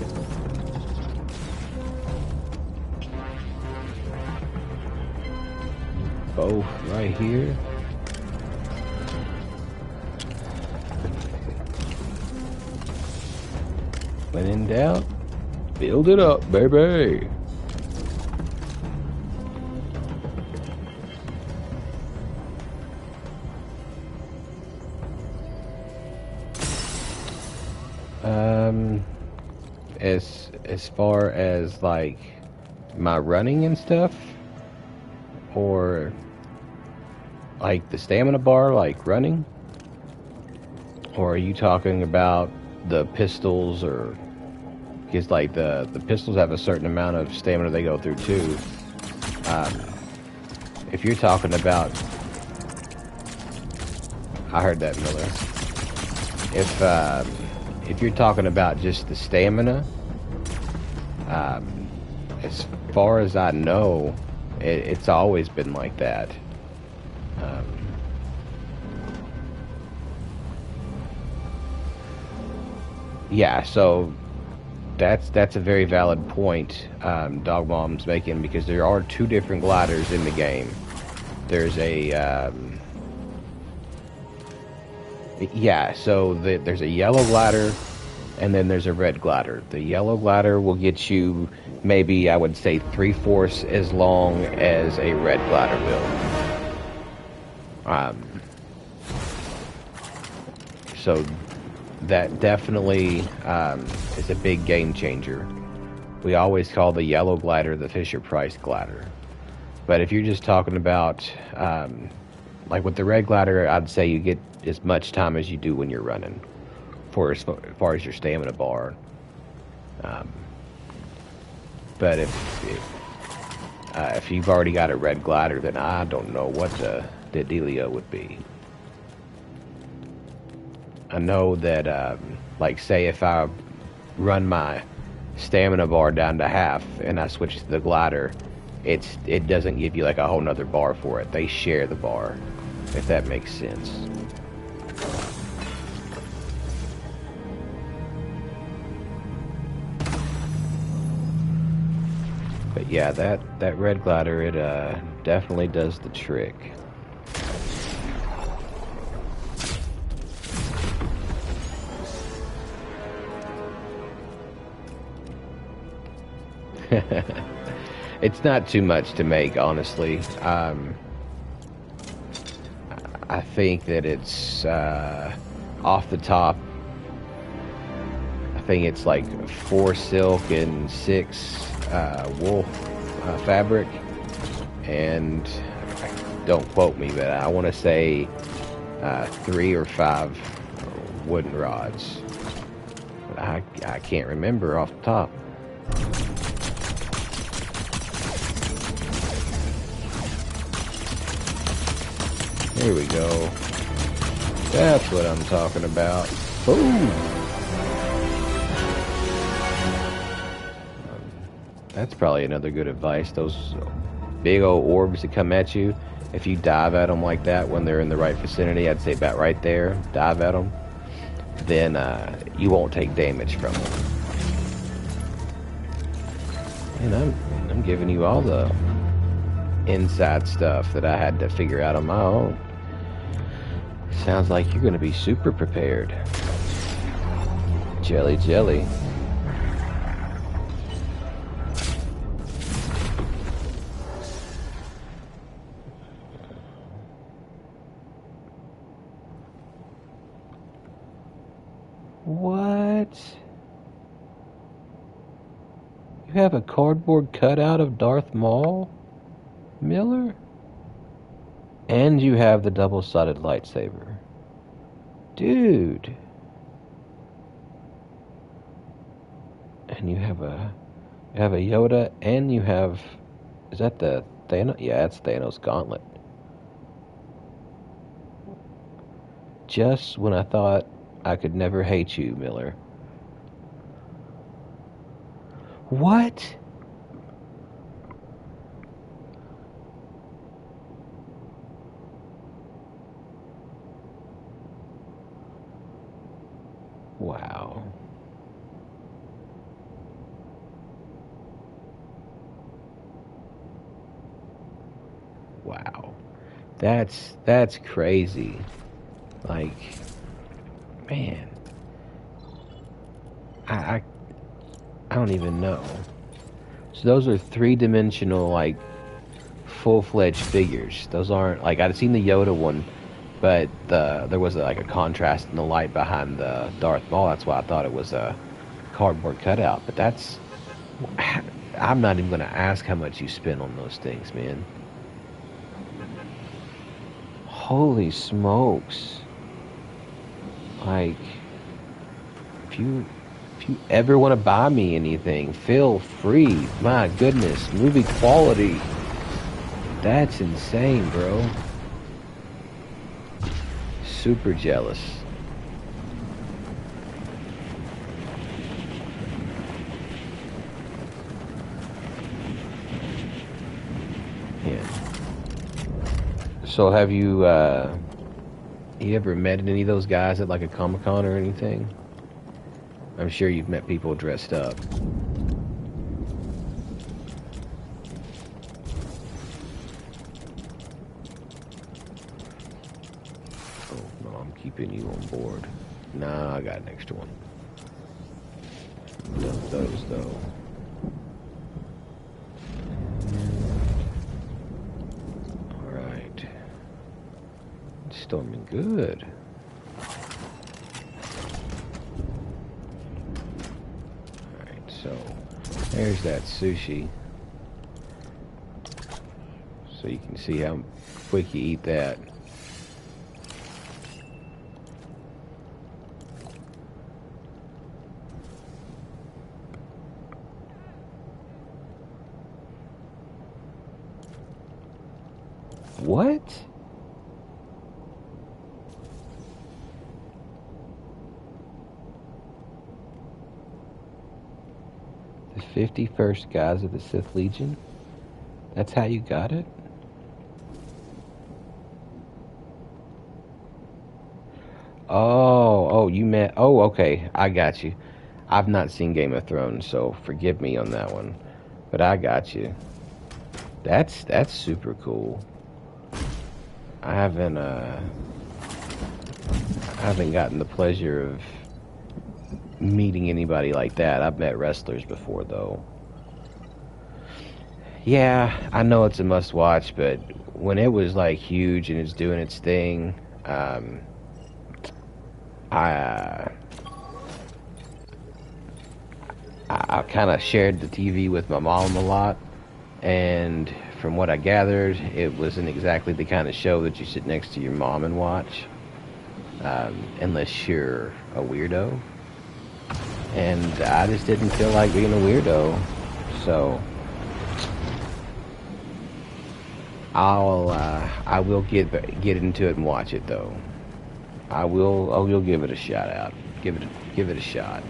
Both right here. When in doubt, build it up, baby. As far as like my running and stuff, or like the stamina bar, like running, or are you talking about the pistols? Or because like the pistols have a certain amount of stamina they go through too. If you're talking about, I heard that, Miller. If you're talking about just the stamina, as far as I know, it's always been like that. Yeah, so that's a very valid point Dog Mom's making, because there are two different gliders in the game. There's a there's a yellow glider, and then there's a red glider. The yellow glider will get you maybe, I would say, 3/4 as long as a red glider will. So that definitely is a big game changer. We always call the yellow glider the Fisher-Price glider. But if you're just talking about, like with the red glider, I'd say you get as much time as you do when you're running, as far as your stamina bar. But if you've already got a red glider, then I don't know what the dealio would be. I know that, like, say if I run my stamina bar down to half and I switch to the glider, it doesn't give you like a whole nother bar for it. They share the bar, if that makes sense. But yeah, that red glider, it definitely does the trick. It's not too much to make, honestly. I think that it's off the top. I think it's like 4 silk and 6 wool fabric, and don't quote me, but I want to say 3 or 5 wooden rods. But I can't remember off the top. Here we go. That's what I'm talking about. Boom! That's probably another good advice. Those big old orbs that come at you, if you dive at them like that when they're in the right vicinity, I'd say about right there, dive at them, then you won't take damage from them. And I'm giving you all the inside stuff that I had to figure out on my own. Sounds like you're going to be super prepared. Jelly, jelly. have a cardboard cutout of Darth Maul, Miller? And you have the double-sided lightsaber. Dude. And you have a Yoda, and you have... Is that the Thanos? Yeah, it's Thanos' gauntlet. Just when I thought I could never hate you, Miller. What? Wow. Wow. That's crazy. Like, man. I don't even know. So those are three-dimensional, like, full-fledged figures. Those aren't, like, I'd seen the Yoda one, but there was like a contrast in the light behind the Darth Maul. That's why I thought it was a cardboard cutout. But that's, I'm not even going to ask how much you spent on those things, man. Holy smokes. Like, if you ever want to buy me anything, feel free. My goodness, movie quality. That's insane, bro. Super jealous. Yeah. So have you ever met any of those guys at like a Comic-Con or anything? I'm sure you've met people dressed up. Oh, no, I'm keeping you on board. Nah, I got an extra one. Dump those, though. Alright. Storming good. So, there's that sushi. So you can see how quick you eat that. What? The 51st Guys of the Sith Legion? That's how you got it? Oh, you meant... Oh, okay, I got you. I've not seen Game of Thrones, so forgive me on that one. But I got you. That's super cool. I haven't gotten the pleasure of meeting anybody like that. I've met wrestlers before, though. Yeah, I know it's a must-watch, but when it was like huge and it's doing its thing, I kind of shared the TV with my mom a lot, and from what I gathered, it wasn't exactly the kind of show that you sit next to your mom and watch, unless you're a weirdo. And I just didn't feel like being a weirdo, so I will get into it and watch it though. I will give it a shout out. Give it a shot.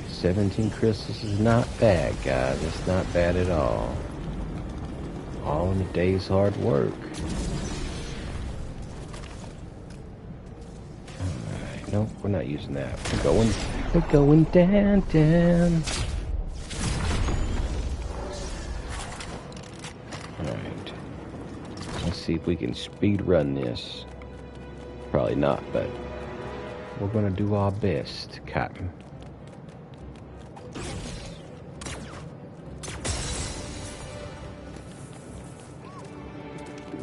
17 crystals is not bad, guys. It's not bad at all. All in a day's hard work. Alright, nope, we're not using that. We're going down. Alright. Let's see if we can speed run this. Probably not, but we're gonna do our best, Cotton.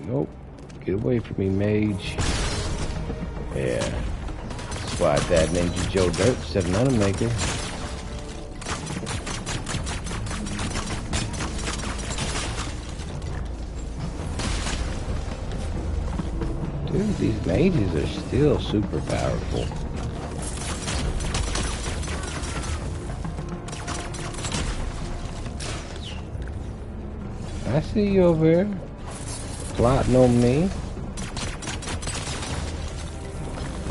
Nope. Get away from me, mage. Yeah. That's why Dad named you Joe Dirt instead of None Maker. Dude, these mages are still super powerful. I see you over here, plotting on me.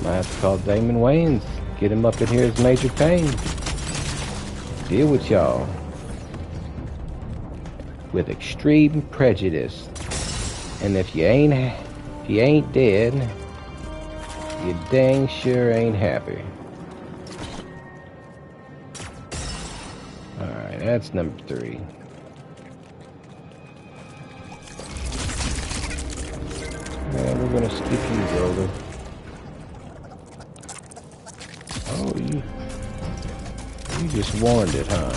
Might have to call Damon Wayans, get him up in here as Major Payne. Deal with y'all with extreme prejudice. And if you ain't dead, you dang sure ain't happy. Alright, that's number 3. And we're gonna skip you, brother. Oh, you just warned it, huh?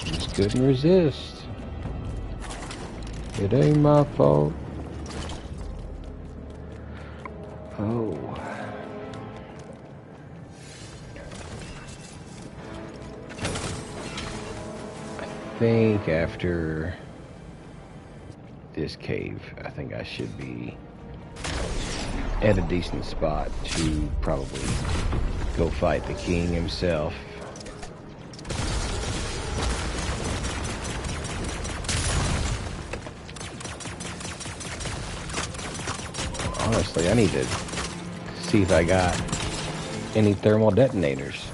Just couldn't resist. It ain't my fault. Oh. I think after this cave, I think I should be at a decent spot to probably go fight the king himself. Honestly, I need to see if I got any thermal detonators.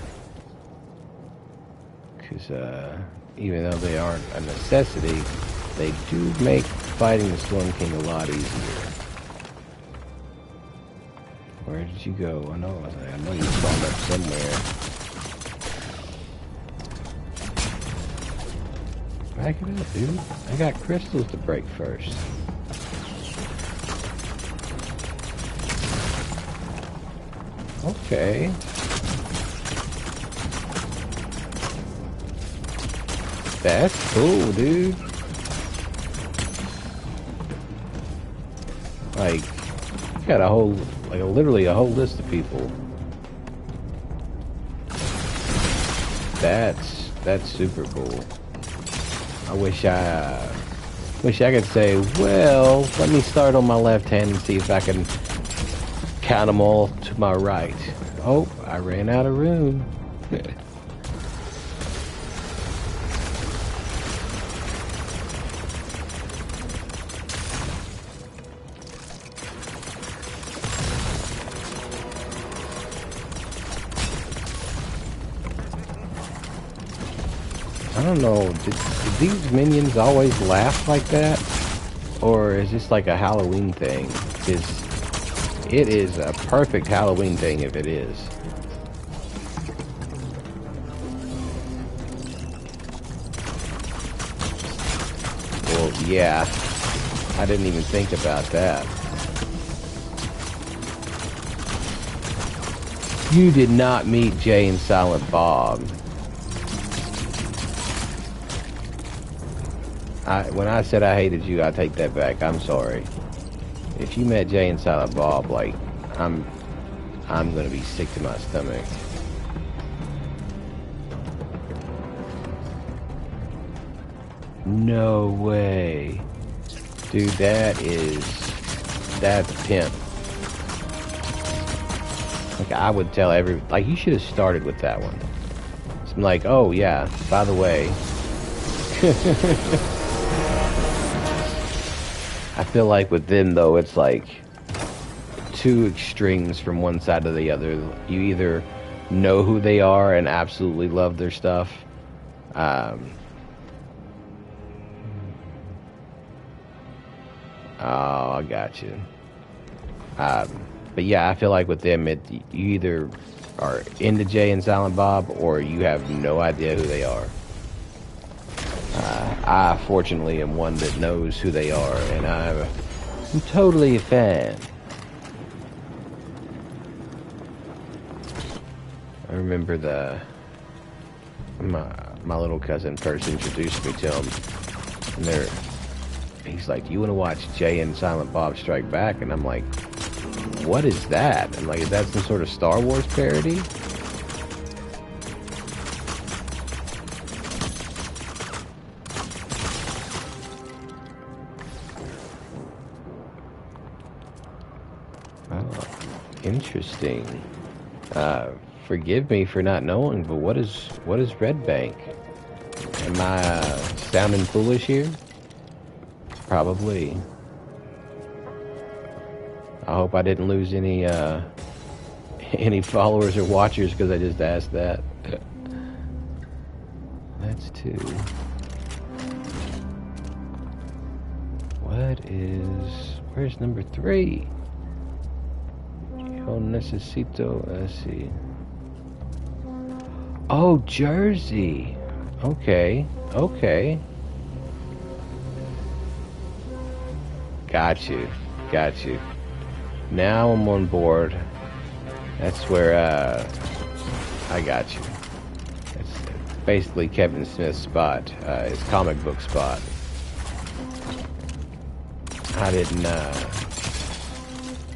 Because even though they aren't a necessity, they do make fighting the Storm King a lot easier. Where did you go? I know you spawned up somewhere. Back it up, dude. I got crystals to break first. Okay. That's cool, dude. Like, you got a whole, like, literally a whole list of people. That's super cool. I wish I could say, well, let me start on my left hand and see if I can count them all to my right. Oh, I ran out of room. I don't know, did these minions always laugh like that? Or is this like a Halloween thing? Because it is a perfect Halloween thing if it is. Well, yeah. I didn't even think about that. You did not meet Jay and Silent Bob. When I said I hated you, I take that back. I'm sorry. If you met Jay and Silent Bob, like, I'm gonna be sick to my stomach. No way. Dude, that's pimp. Like, I would tell like, you should have started with that one. So I'm like, oh yeah, by the way. I feel like with them, though, it's like two extremes from one side to the other. You either know who they are and absolutely love their stuff. Oh, I got you. But yeah, I feel like with them, you either are into Jay and Silent Bob or you have no idea who they are. I, fortunately, am one that knows who they are, and I'm totally a fan. I remember my little cousin first introduced me to them, and he's like, "Do you want to watch Jay and Silent Bob Strike Back?" And I'm like, "What is that?" I'm like, "Is that some sort of Star Wars parody?" Oh, interesting. Forgive me for not knowing, but what is Red Bank? Am I sounding foolish here? Probably. I hope I didn't lose any any followers or watchers because I just asked that. That's 2. Where's number 3? Yo necesito, let's see. Oh, Jersey. Okay. Got you. Now I'm on board. That's where, I got you. It's basically Kevin Smith's spot, his comic book spot. I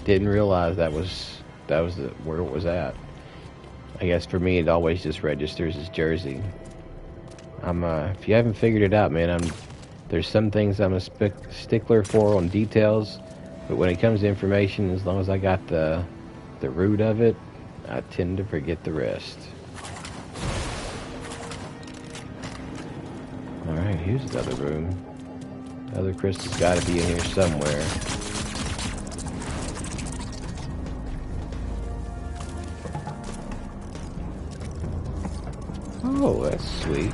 didn't realize that was where it was at. I guess for me, it always just registers as Jersey. If you haven't figured it out, man, there's some things I'm a stickler for on details, but when it comes to information, as long as I got the root of it, I tend to forget the rest. Alright, here's another room. The other crystal's gotta be in here somewhere. Oh, that's sweet.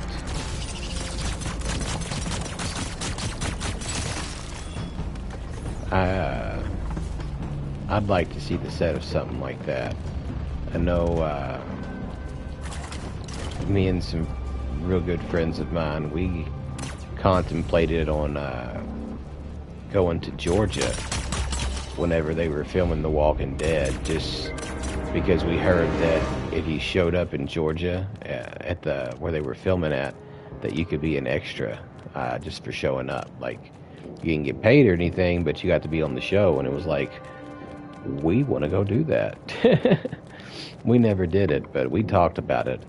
I'd like to see the set of something like that. I know me and some real good friends of mine, we contemplated on going to Georgia whenever they were filming The Walking Dead, just because we heard that if you showed up in Georgia at where they were filming at, that you could be an extra just for showing up. Like, you didn't get paid or anything, but you got to be on the show. And it was like, we want to go do that. We never did it, but we talked about it.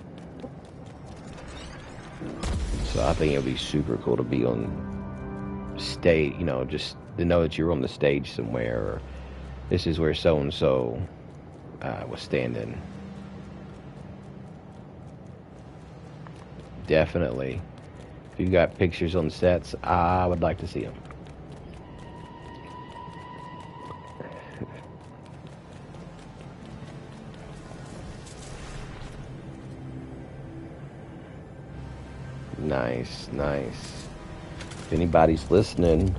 So I think it would be super cool to be on stage, you know, just to know that you're on the stage somewhere, or this is where so-and-so was standing. Definitely. If you got pictures on sets, I would like to see them. Nice. If anybody's listening,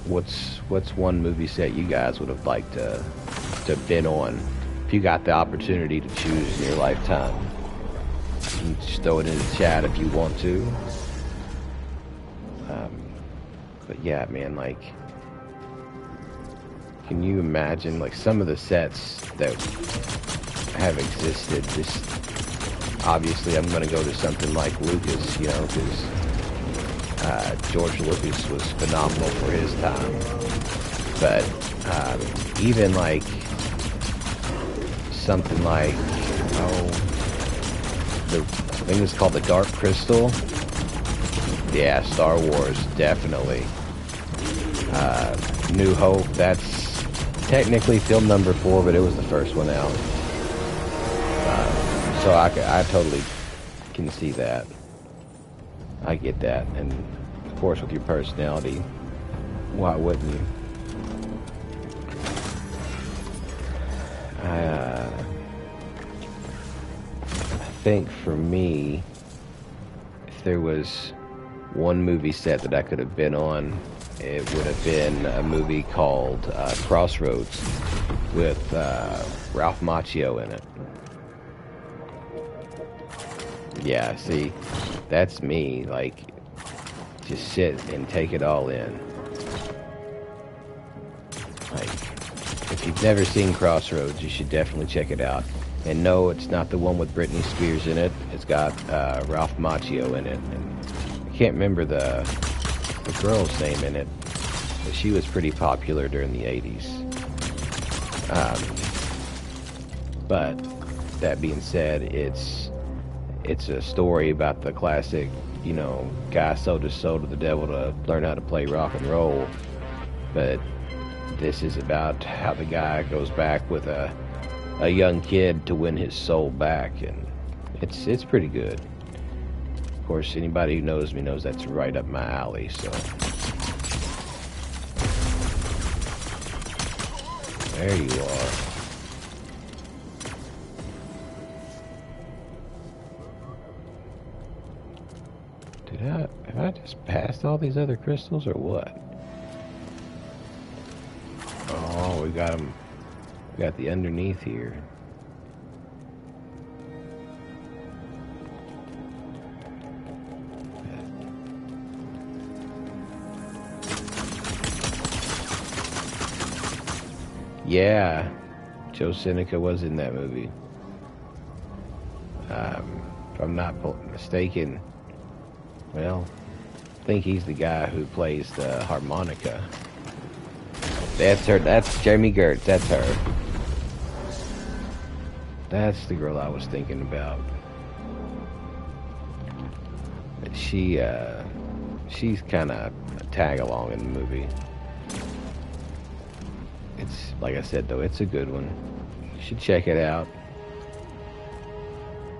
what's one movie set you guys would have liked to been on if you got the opportunity to choose in your lifetime? You can just throw it in the chat if you want to. But yeah, man, like, can you imagine like some of the sets that have existed? Just obviously, I'm going to go to something like Lucas, you know, because George Lucas was phenomenal for his time. But even like something like, I think it's called the Dark Crystal. Yeah, Star Wars, definitely. New Hope, that's technically film number 4, but it was the first one out. So I totally can see that. I get that. And of course, with your personality, why wouldn't you? I think for me, if there was one movie set that I could have been on, it would have been a movie called Crossroads with Ralph Macchio in it. Yeah, see, that's me. Like, just sit and take it all in. Like, if you've never seen Crossroads, you should definitely check it out. And no, it's not the one with Britney Spears in it. It's got Ralph Macchio in it. And I can't remember the a girl's name in it. But she was pretty popular during the 80s. But that being said, it's a story about the classic, you know, guy sold his soul to the devil to learn how to play rock and roll. But this is about how the guy goes back with a young kid to win his soul back, and it's pretty good. Of course, anybody who knows me knows that's right up my alley, so. There you are. Have I just passed all these other crystals or what? Oh, we got them. We got the underneath here. Yeah, Joe Seneca was in that movie. If I'm not mistaken, well, I think he's the guy who plays the harmonica. That's her. That's Jamie Gertz. That's her. That's the girl I was thinking about. But she's kind of a tag along in the movie. It's, like I said, though, it's a good one. You should check it out.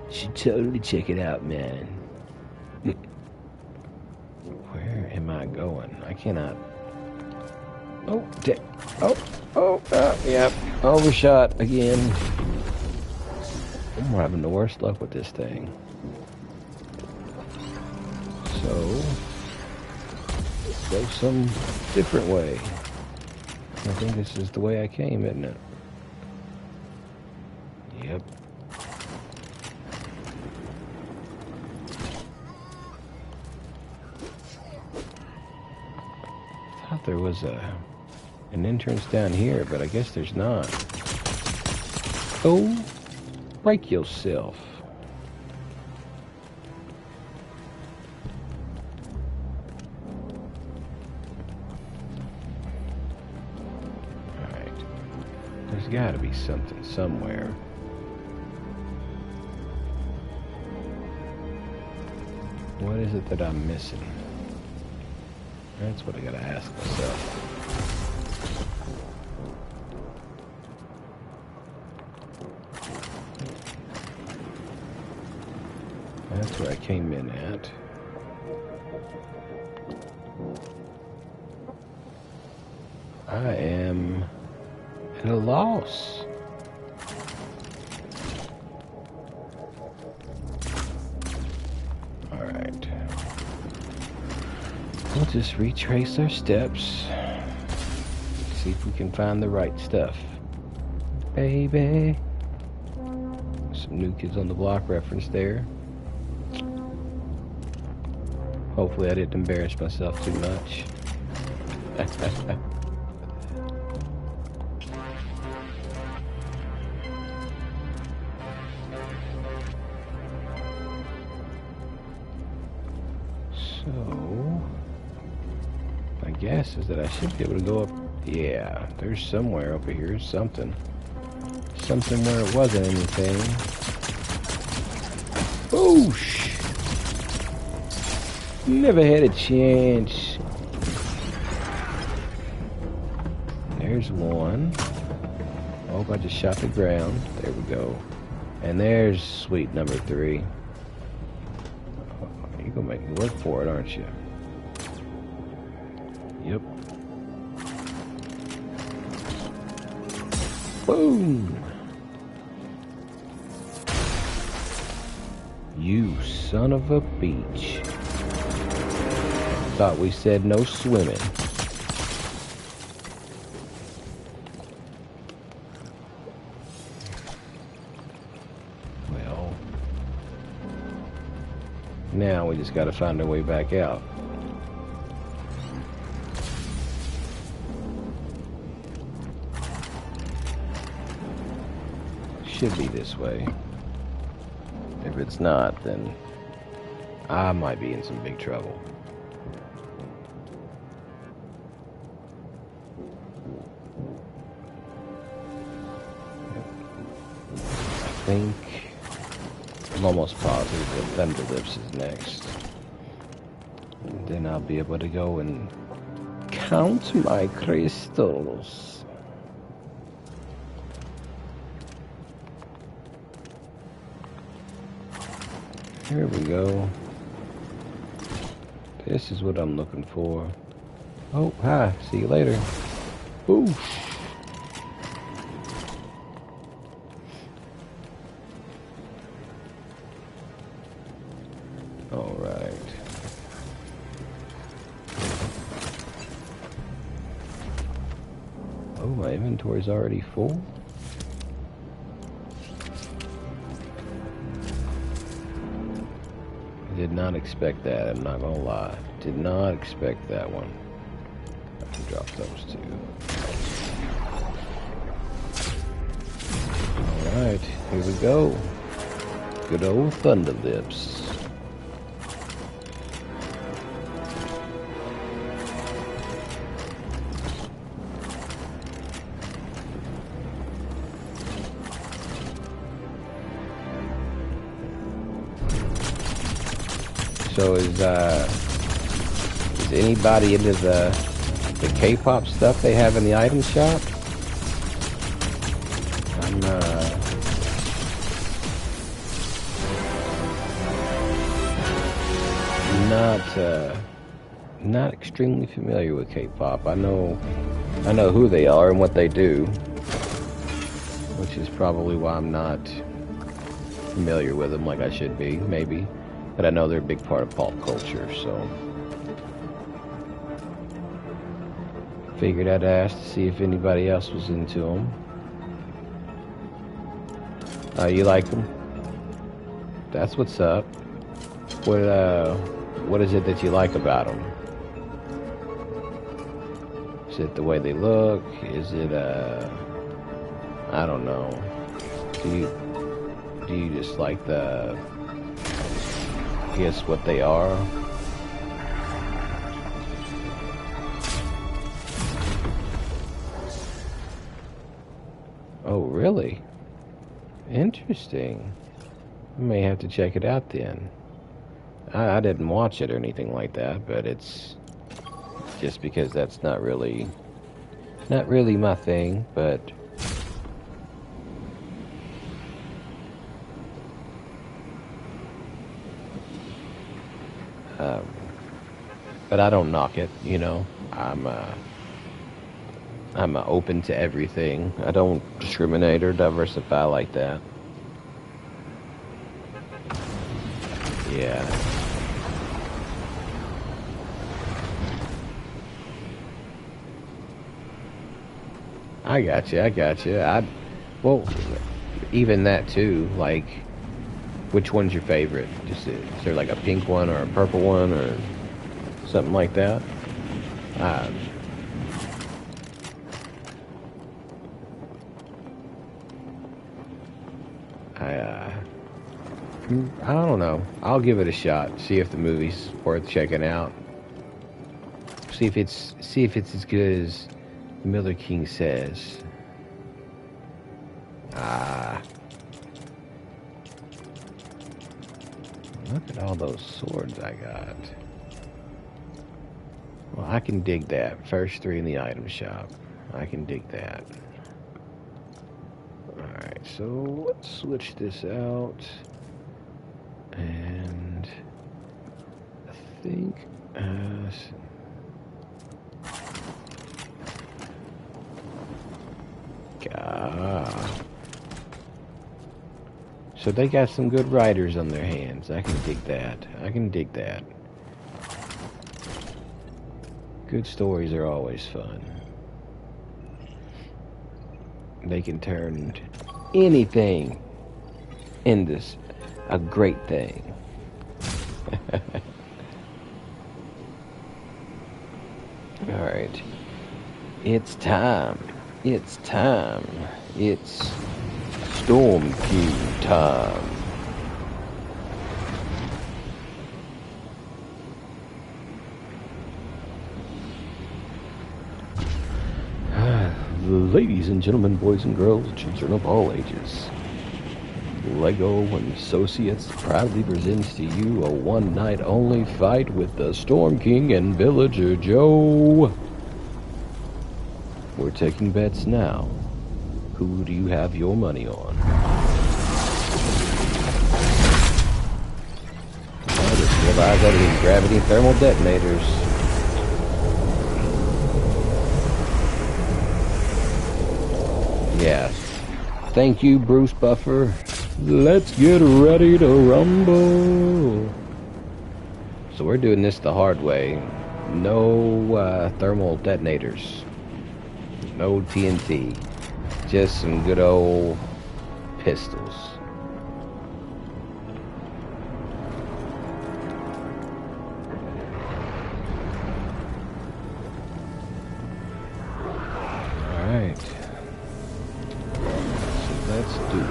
You should totally check it out, man. Where am I going? I cannot. Oh, yeah. Overshot again. I'm having the worst luck with this thing. So, let's go some different way. I think this is the way I came, isn't it? Yep. I thought there was an entrance down here, but I guess there's not. Oh, break yourself. There's got to be something somewhere. What is it that I'm missing? That's what I gotta ask myself. That's where I came in at. I am at a loss. Alright. We'll just retrace our steps. See if we can find the right stuff. Baby. Some New Kids on the Block reference there. Hopefully I didn't embarrass myself too much. So, my guess is that I should be able to go up. Yeah, there's somewhere over here, something where it wasn't anything. Boosh! Never had a chance. There's one. Oh, I just shot the ground. There we go. And there's sweet number 3. You're gonna make me work for it, aren't you? Yep. Boom! You son of a beach. Thought we said no swimming. Well, now we just gotta find our way back out. Should be this way. If it's not, then I might be in some big trouble. think I'm almost positive that Thunder Lips is next. And then I'll be able to go and count my crystals. Here we go. This is what I'm looking for. Oh, hi. See you later. Ooh. All right. Oh, my inventory's already full. Did not expect that, I'm not gonna lie. Did not expect that one. I can drop those too. Alright, here we go. Good old Thunder Lips. So is anybody into the K-pop stuff they have in the item shop? I'm not extremely familiar with K-pop. I know who they are and what they do, which is probably why I'm not familiar with them like I should be, maybe. But I know they're a big part of pop culture, so figured I'd ask to see if anybody else was into them. You like them? That's what's up. What is it that you like about them? Is it the way they look? Is it I don't know. Do you just like the, I guess, what they are? Oh, really? Interesting. I may have to check it out then. I didn't watch it or anything like that, but it's just because that's not really my thing, but I don't knock it, you know. I'm open to everything. I don't discriminate or diversify like that. Yeah. I got you. Well, even that too. Like, which one's your favorite? Is there like a pink one or a purple one or something like that? I don't know. I'll give it a shot. See if the movie's worth checking out. See if it's as good as Miller King says. Look at all those swords I got. Well, I can dig that. First 3 in the item shop. I can dig that. Alright, so let's switch this out. And I think so they got some good writers on their hands. I can dig that. Good stories are always fun. They can turn anything into a great thing. Alright. It's time. It's Storm King time. Ladies and gentlemen, boys and girls, children of all ages, Lego and Associates proudly presents to you a one-night only fight with the Storm King and Villager Joe. We're taking bets now. Who do you have your money on? I just realized that these gravity thermal detonators. Yes. Thank you, Bruce Buffer. Let's get ready to rumble. So we're doing this the hard way. No thermal detonators. No TNT. Just some good old pistols. Alright. So let's do it.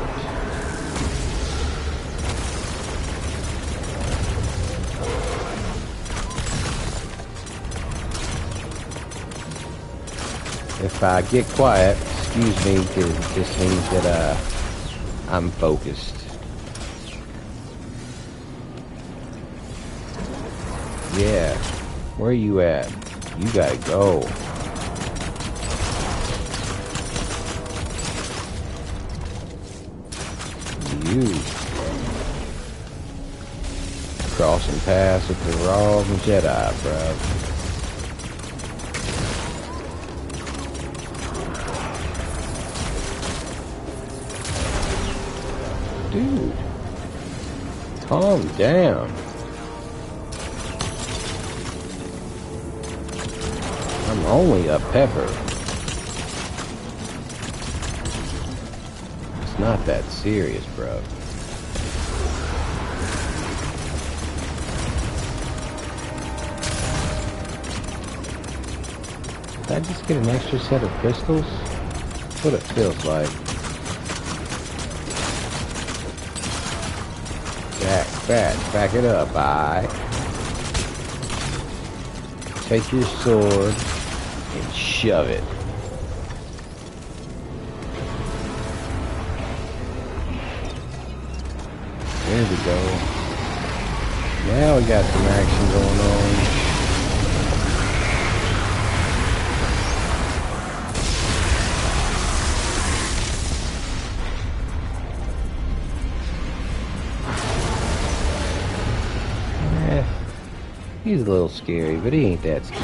If I get quiet, excuse me, because it just means that I'm focused. Yeah, where you at? You gotta go. You crossing paths with the wrong Jedi, bruh. Dude, calm down. I'm only a pepper. It's not that serious, bro. Did I just get an extra set of pistols? That's what it feels like. Back it up, take your sword and shove it. There we go. Now we got some action going on. He's a little scary, but he ain't that scary.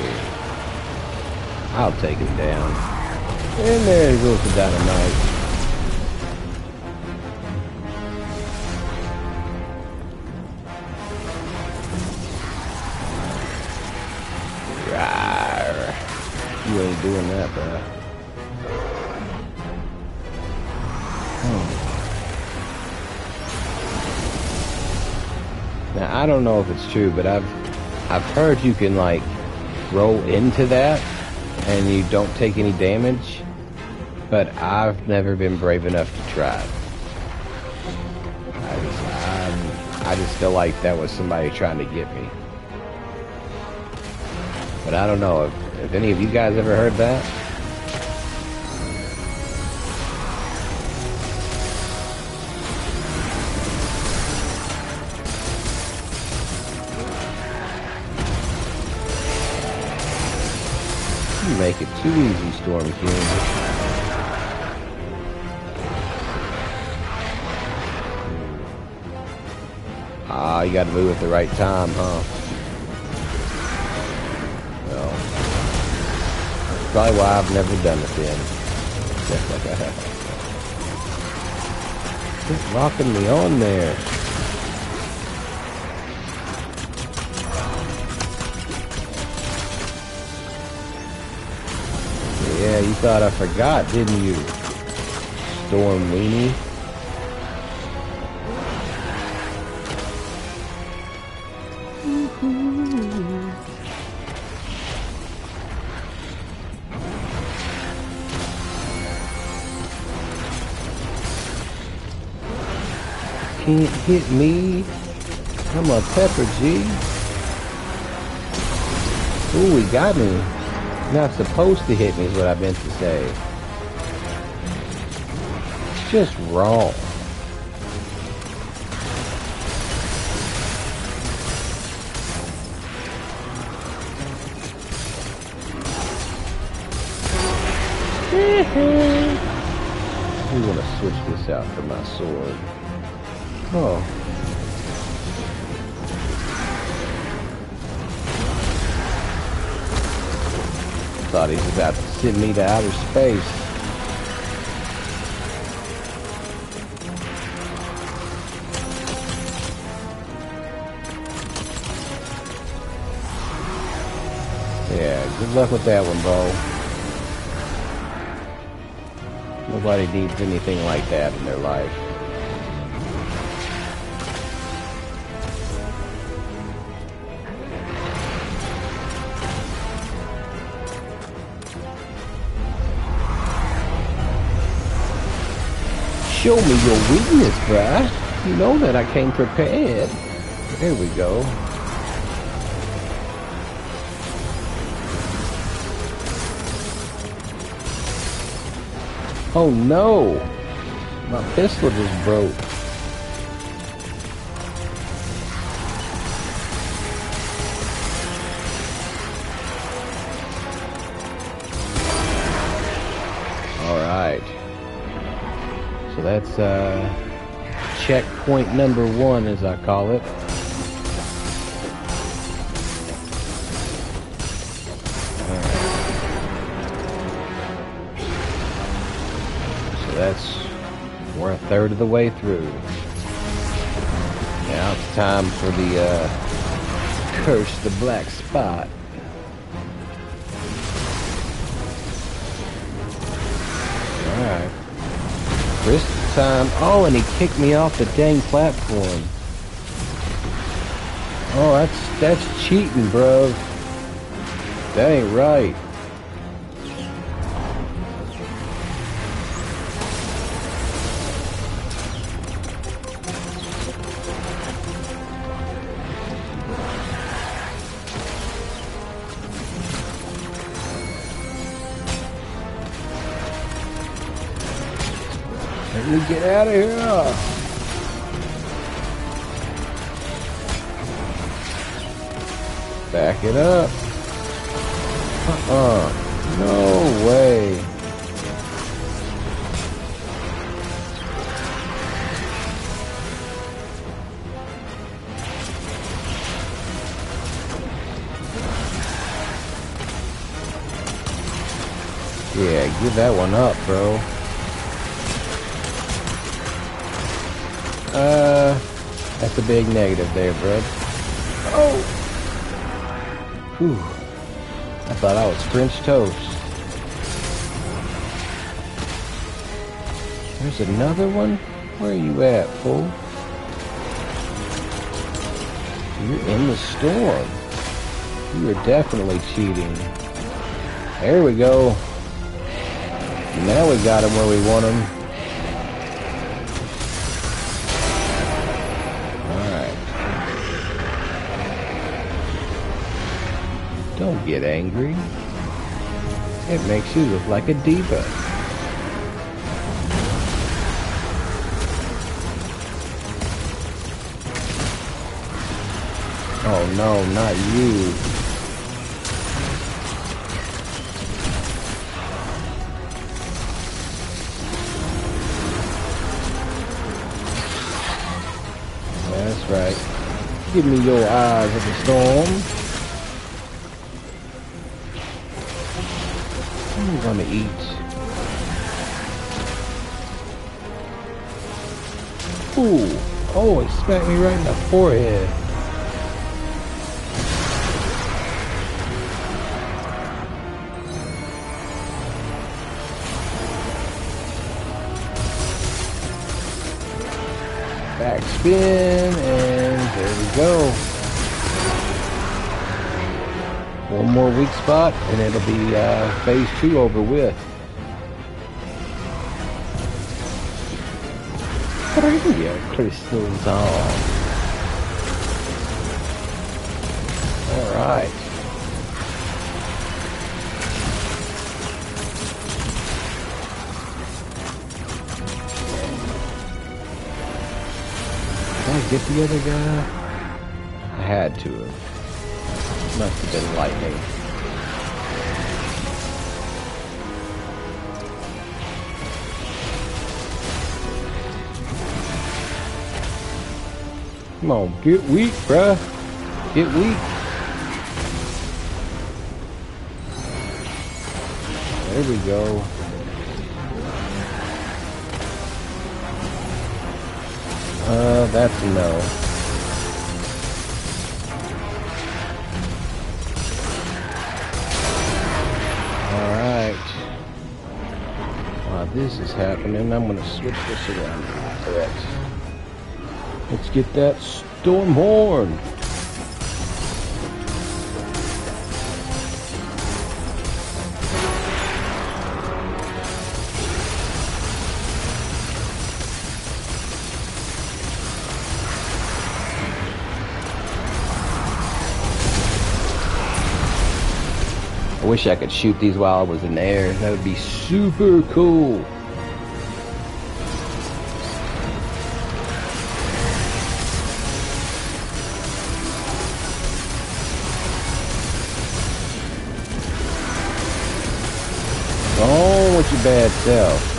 I'll take him down. And there goes the dynamite. Rawr. You ain't doing that, bro. Now, I don't know if it's true, but I've heard you can, like, roll into that and you don't take any damage, but I've never been brave enough to try it. I just feel like that was somebody trying to get me. But I don't know, if any of you guys ever heard that? You make it too easy, Storm King. Ah, you gotta move at the right time, huh? Well, that's probably why I've never done it then. Quit rocking me on there. Yeah, you thought I forgot, didn't you? Storm Weenie. Can't hit me. I'm a pepper G. Ooh, he got me. Not supposed to hit me is what I meant to say. It's just wrong. We want to switch this out for my sword. Oh. Thought he was about to send me to outer space. Yeah, good luck with that one, bro. Nobody needs anything like that in their life. Show me your weakness, bruh. You know that I came prepared. There we go. Oh no! My pistol just broke. Alright. So that's checkpoint number 1, as I call it. That's, we're a third of the way through. Now it's time for the curse the black spot. Alright. Crystal time. Oh, and he kicked me off the dang platform. Oh, that's cheating, bro. That ain't right. Let me get out of here. Back it up. No way. Yeah, give that one up, bro. That's a big negative there, bud. Oh! Whew. I thought I was French toast. There's another one? Where are you at, fool? You're in the storm. You are definitely cheating. There we go. Now we got him where we want him. Don't get angry. It makes you look like a diva. Oh no, not you. That's right. Give me your eyes of the storm. I'm gonna eat. Ooh. Oh, it smacked me right in the forehead. Back spin, and there we go. One more weak spot, and it'll be phase 2 over with. Bring your crystals on. Alright. Did I get the other guy? I had to have. Must have been lightning. Come on, get weak, bruh. Get weak. There we go. That's a no. Alright. While this is happening, I'm gonna switch this around a little bit. Let's get that storm horn. I wish I could shoot these while I was in the air. That would be super cool. Oh, with your bad self.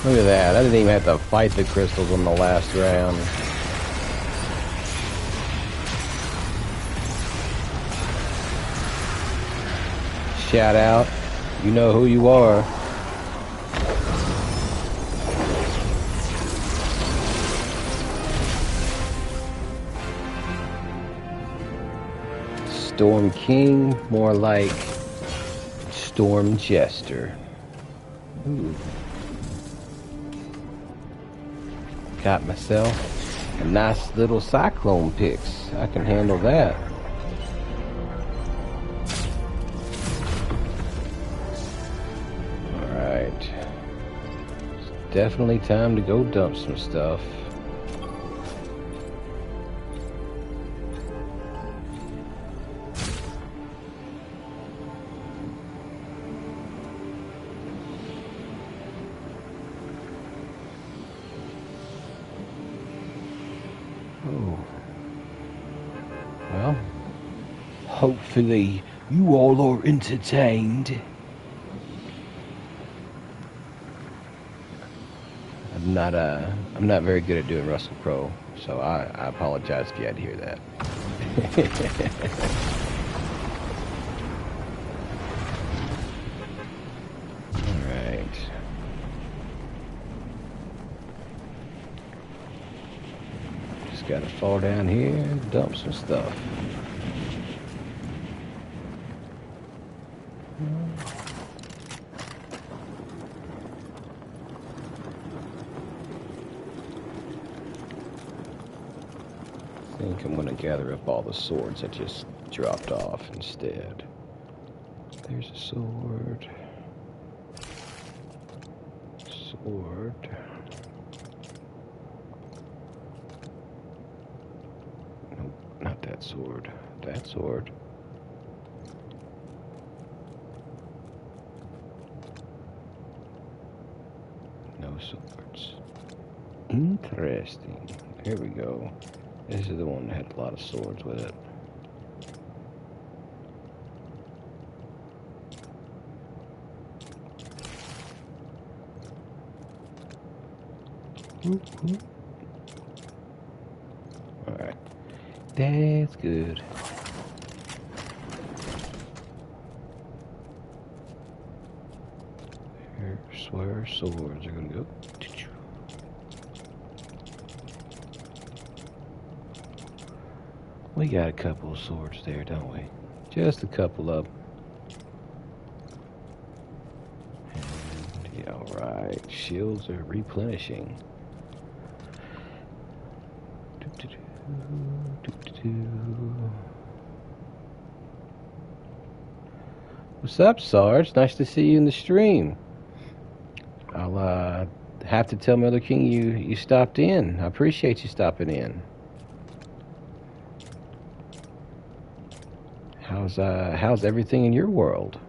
Look at that. I didn't even have to fight the crystals on the last round. Shout out. You know who you are. Storm King, more like Storm Jester. Ooh. Got myself a nice little cyclone picks. I can handle that. Alright. It's definitely time to go dump some stuff. Well, hopefully you all are entertained. I'm not very good at doing Russell Crowe, so I apologize if you had to hear that. Alright. Just gotta fall down here and dump some stuff. I think I'm gonna gather up all the swords I just dropped off instead. There's a sword. Sword. Nope, not that sword. That sword. No swords. Interesting. Here we go. This is the one that had a lot of swords with it. Alright. That's good. Here's where swords are gonna go. We got a couple of swords there, don't we? Just a couple of them. And, yeah, alright. Shields are replenishing. What's up, Sarge? Nice to see you in the stream. I'll have to tell Mother King you stopped in. I appreciate you stopping in. How's everything in your world?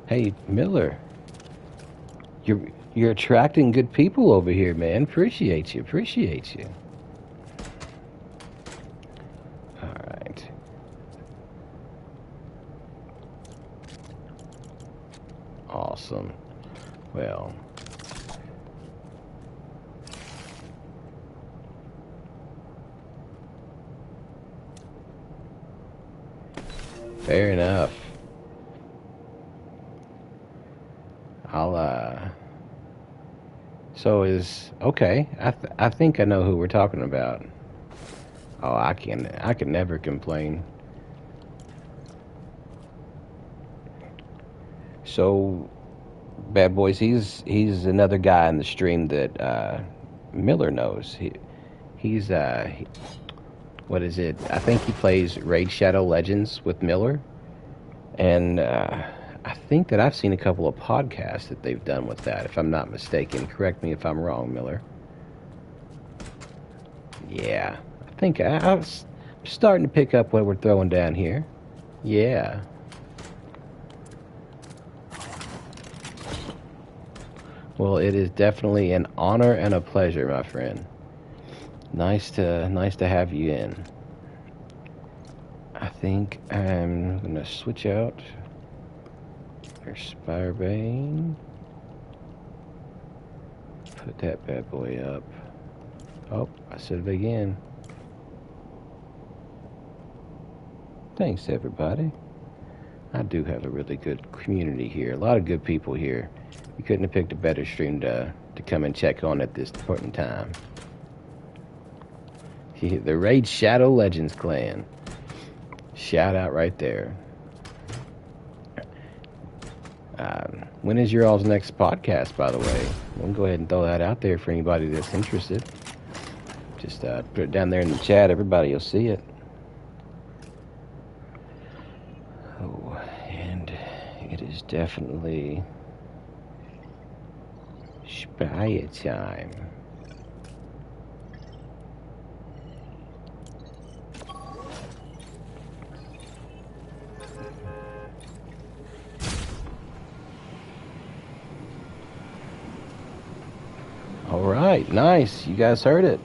Hey, Miller. You You're attracting good people over here, man. Appreciate you. Appreciate you. All right. Awesome. Well. Fair enough. So okay. I think I know who we're talking about. Oh, I can never complain. So, Bad Boys, he's another guy in the stream that Miller knows. He's what is it? I think he plays Raid Shadow Legends with Miller, and I think that I've seen a couple of podcasts that they've done with that, if I'm not mistaken. Correct me if I'm wrong, Miller. Yeah, I think I'm starting to pick up what we're throwing down here. Yeah. Well, it is definitely an honor and a pleasure, my friend. Nice to have you in. I think I'm gonna switch out our Spirebane. Put that bad boy up. Oh, I said it again. Thanks, everybody. I do have a really good community here. A lot of good people here. You couldn't have picked a better stream to come and check on at this point in time. The Raid Shadow Legends clan. Shout out right there. When is your all's next podcast, by the way? We'll go ahead and throw that out there for anybody that's interested. Just put it down there in the chat. Everybody will see it. Oh, and it is definitely Spire time. All right, nice. You guys heard it.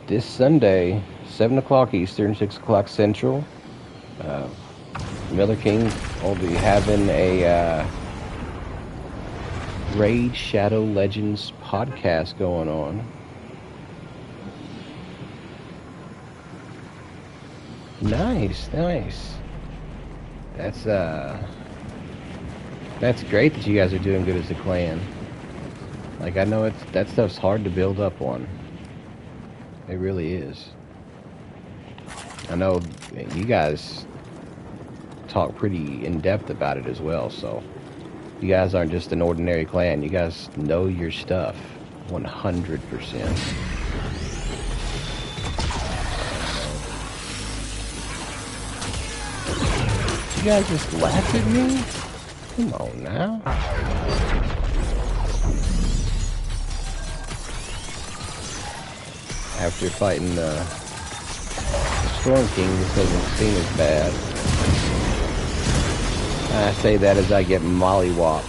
This Sunday, 7 o'clock Eastern, 6 o'clock Central, Miller King will be having a Raid Shadow Legends podcast going on. Nice. That's great that you guys are doing good as a clan. Like, I know that stuff's hard to build up on. It really is. I know you guys talk pretty in depth about it as well, so you guys aren't just an ordinary clan. You guys know your stuff 100%. You guys just laugh at me? Come on now. After fighting the Storm King, this doesn't seem as bad. I say that as I get mollywopped.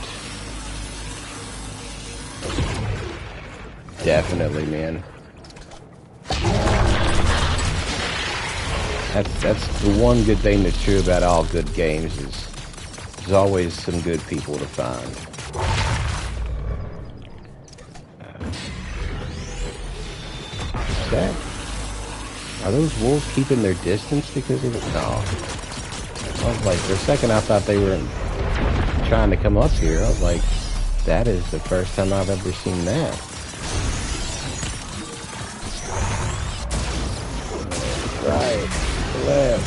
Definitely, man. That's the one good thing that's true about all good games is there's always some good people to find. Are those wolves keeping their distance because of it? No. I was like, for a second I thought they were trying to come up here. I was like, that is the first time I've ever seen that. Right, left,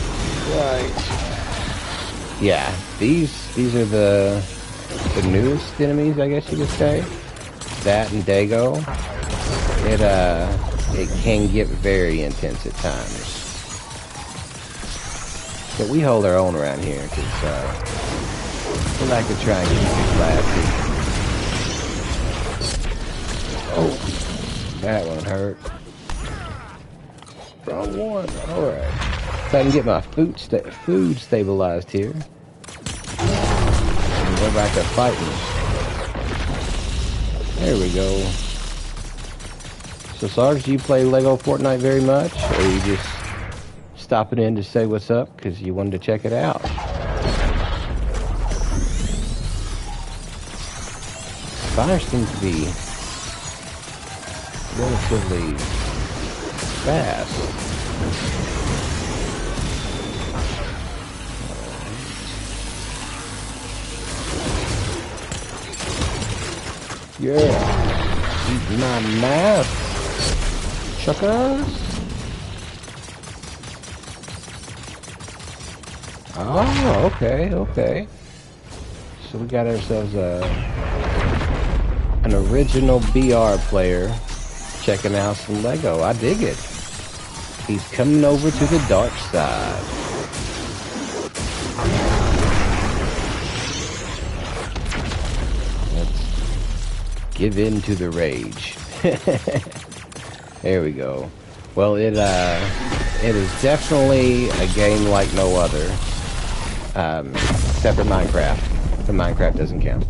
right. Yeah, these are the newest enemies, I guess you could say. That and Dago. It can get very intense at times. But we hold our own around here, because we like to try and keep it classy. Oh, that one hurt. Wrong one. Alright. So I can get my food stabilized here. And go back to fighting. There we go. So Sarge, do you play Lego Fortnite very much? Or are you just stopping in to say what's up because you wanted to check it out? Fire seems to be relatively fast. Yeah, eat my math, chuckers. Oh, okay, okay. So we got ourselves an original BR player checking out some Lego. I dig it. He's coming over to the dark side. Let's give in to the rage. There we go. Well, it is definitely a game like no other, except for Minecraft. The Minecraft doesn't count.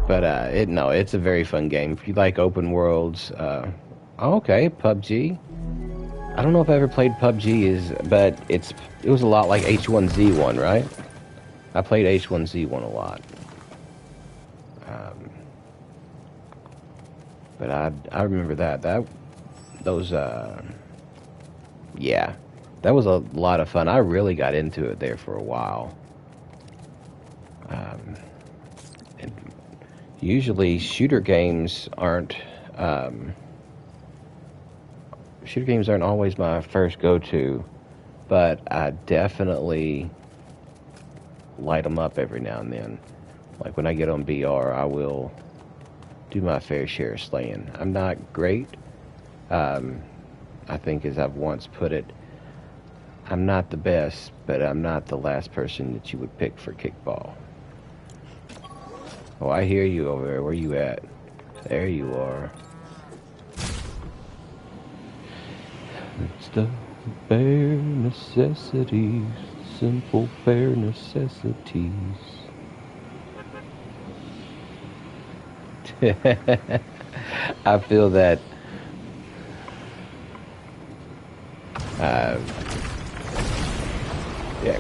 But it's a very fun game. If you like open worlds, okay, PUBG. I don't know if I ever played PUBG, but it was a lot like H1Z1, right? I played H1Z1 a lot. But I remember yeah, that was a lot of fun. I really got into it there for a while. And usually shooter games aren't always my first go-to, but I definitely light them up every now and then. Like when I get on BR, I will do my fair share of slaying. I'm not great. I think, as I've once put it, I'm not the best, but I'm not the last person that you would pick for kickball. Oh, I hear you over there. Where you at? There you are. It's the bare necessities, simple bare necessities. I feel that yeah,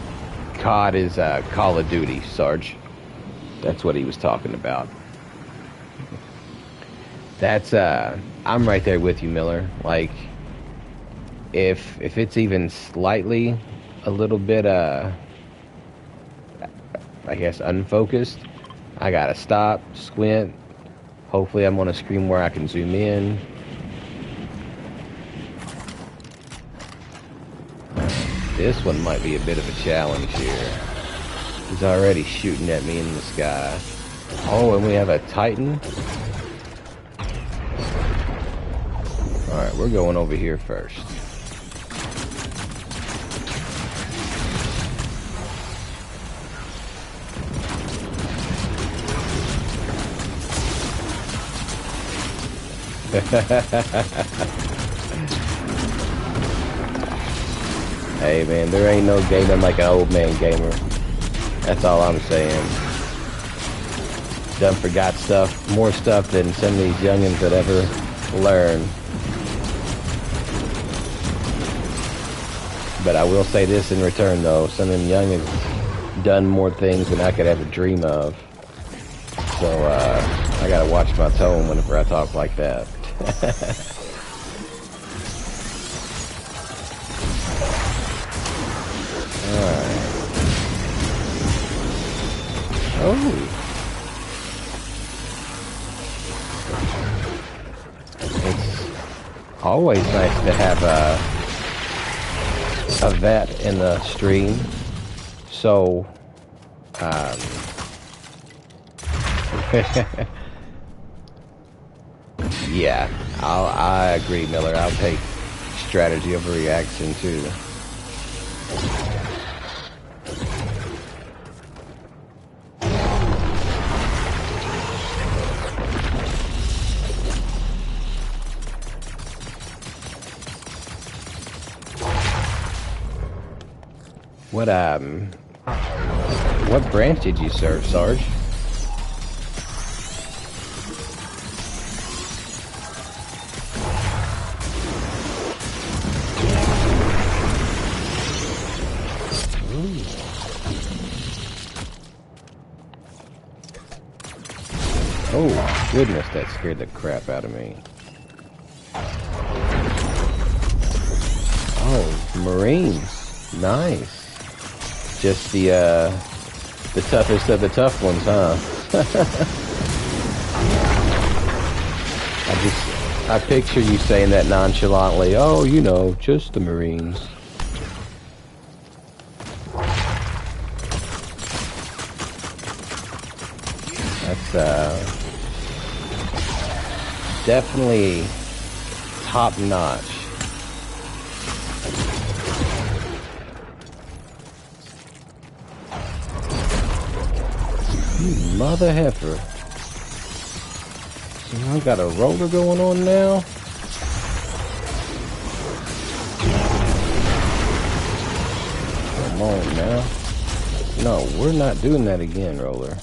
COD is Call of Duty, Sarge. That's what he was talking about. That's I'm right there with you, Miller. Like, if it's even slightly a little bit I guess unfocused, I gotta stop, squint. Hopefully I'm on a screen where I can zoom in. This one might be a bit of a challenge here. He's already shooting at me in the sky. Oh, and we have a Titan. Alright, we're going over here first. Hey man, there ain't no gaming like an old man gamer. That's all I'm saying. Done forgot stuff, more stuff than some of these youngins that ever learn. But I will say this in return though, some of them youngins done more things than I could ever dream of. So I gotta watch my tone whenever I talk like that. Alright. Oh. It's always nice to have a vet in the stream. So, yeah, I agree, Miller. I'll take strategy over reaction too. What branch did you serve, Sarge? Ooh. Oh, goodness, that scared the crap out of me. Oh, Marines. Nice. Just the toughest of the tough ones, huh? I picture you saying that nonchalantly. Oh, you know, just the Marines. That's definitely top notch. You mother heifer. So I got a roller going on now. Come on now. No, we're not doing that again, roller.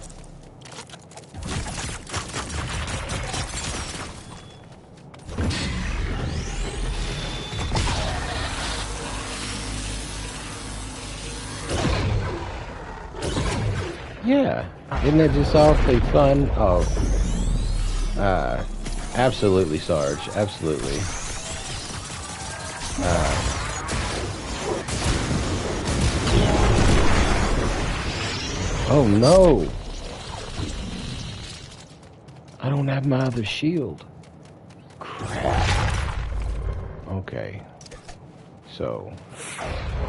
Yeah, isn't it just awfully fun? Oh, absolutely, Sarge, absolutely. Oh no! I don't have my other shield. Crap. Okay. So,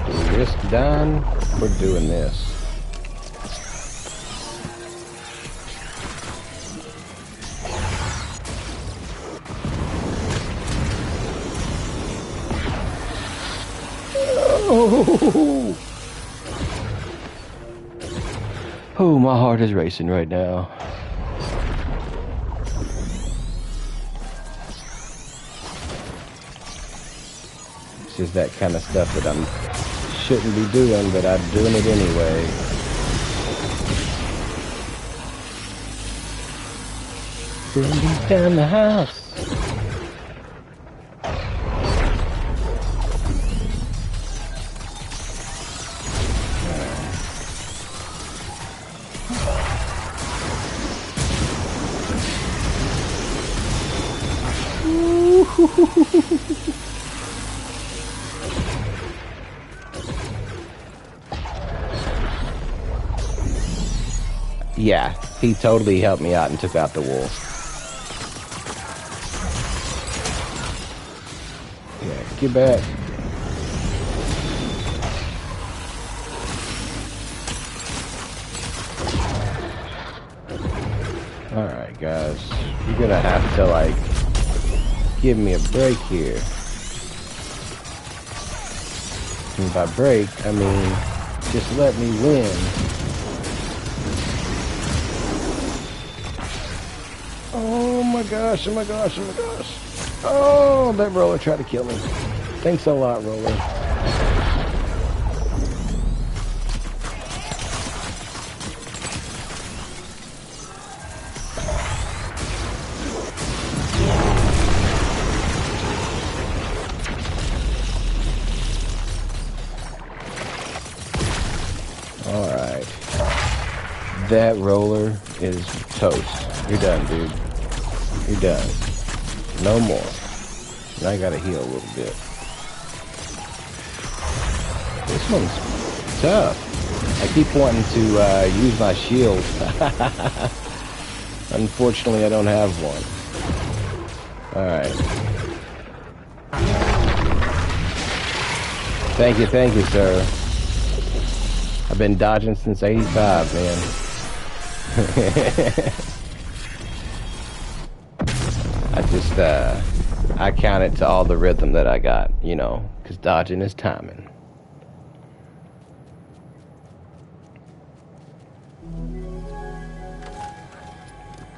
do we risk dying? We're doing this. Oh! Oh, my heart is racing right now. This is that kind of stuff that I shouldn't be doing, but I'm doing it anyway. Burning down the house. Yeah, he totally helped me out and took out the wolf. Yeah, get back. Alright, guys. You're gonna have to, like, give me a break here. And by break, I mean, just let me win. Oh my gosh, oh my gosh, oh my gosh. Oh, that roller tried to kill me. Thanks a lot, roller. Alright. That roller is toast. You're done, dude. You're done. No more. And I gotta heal a little bit. This one's tough. I keep wanting to use my shield. Unfortunately, I don't have one. Alright. Thank you, sir. I've been dodging since 85, man. I count it to all the rhythm that I got, you know, because dodging is timing.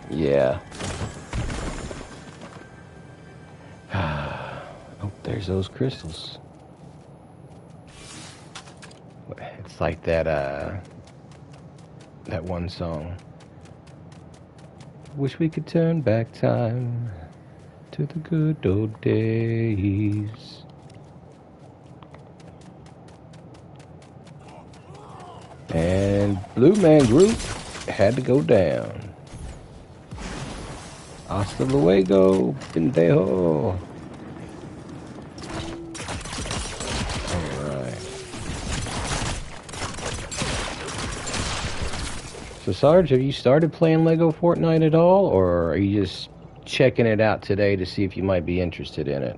Yeah. Oh, there's those crystals. It's like that one song. Wish we could turn back time to the good old days. And Blue Man Group had to go down. Hasta luego, pendejo. Alright. So Sarge, have you started playing Lego Fortnite at all? Or are you just checking it out today to see if you might be interested in it?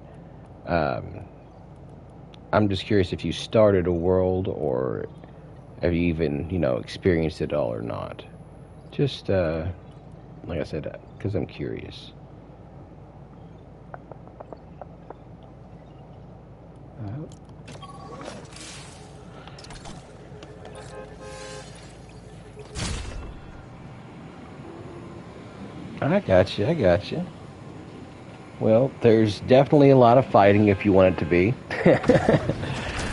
I'm just curious if you started a world or have you even, experienced it all or not. Just, like I said, because I'm curious. I got you. Well, there's definitely a lot of fighting if you want it to be.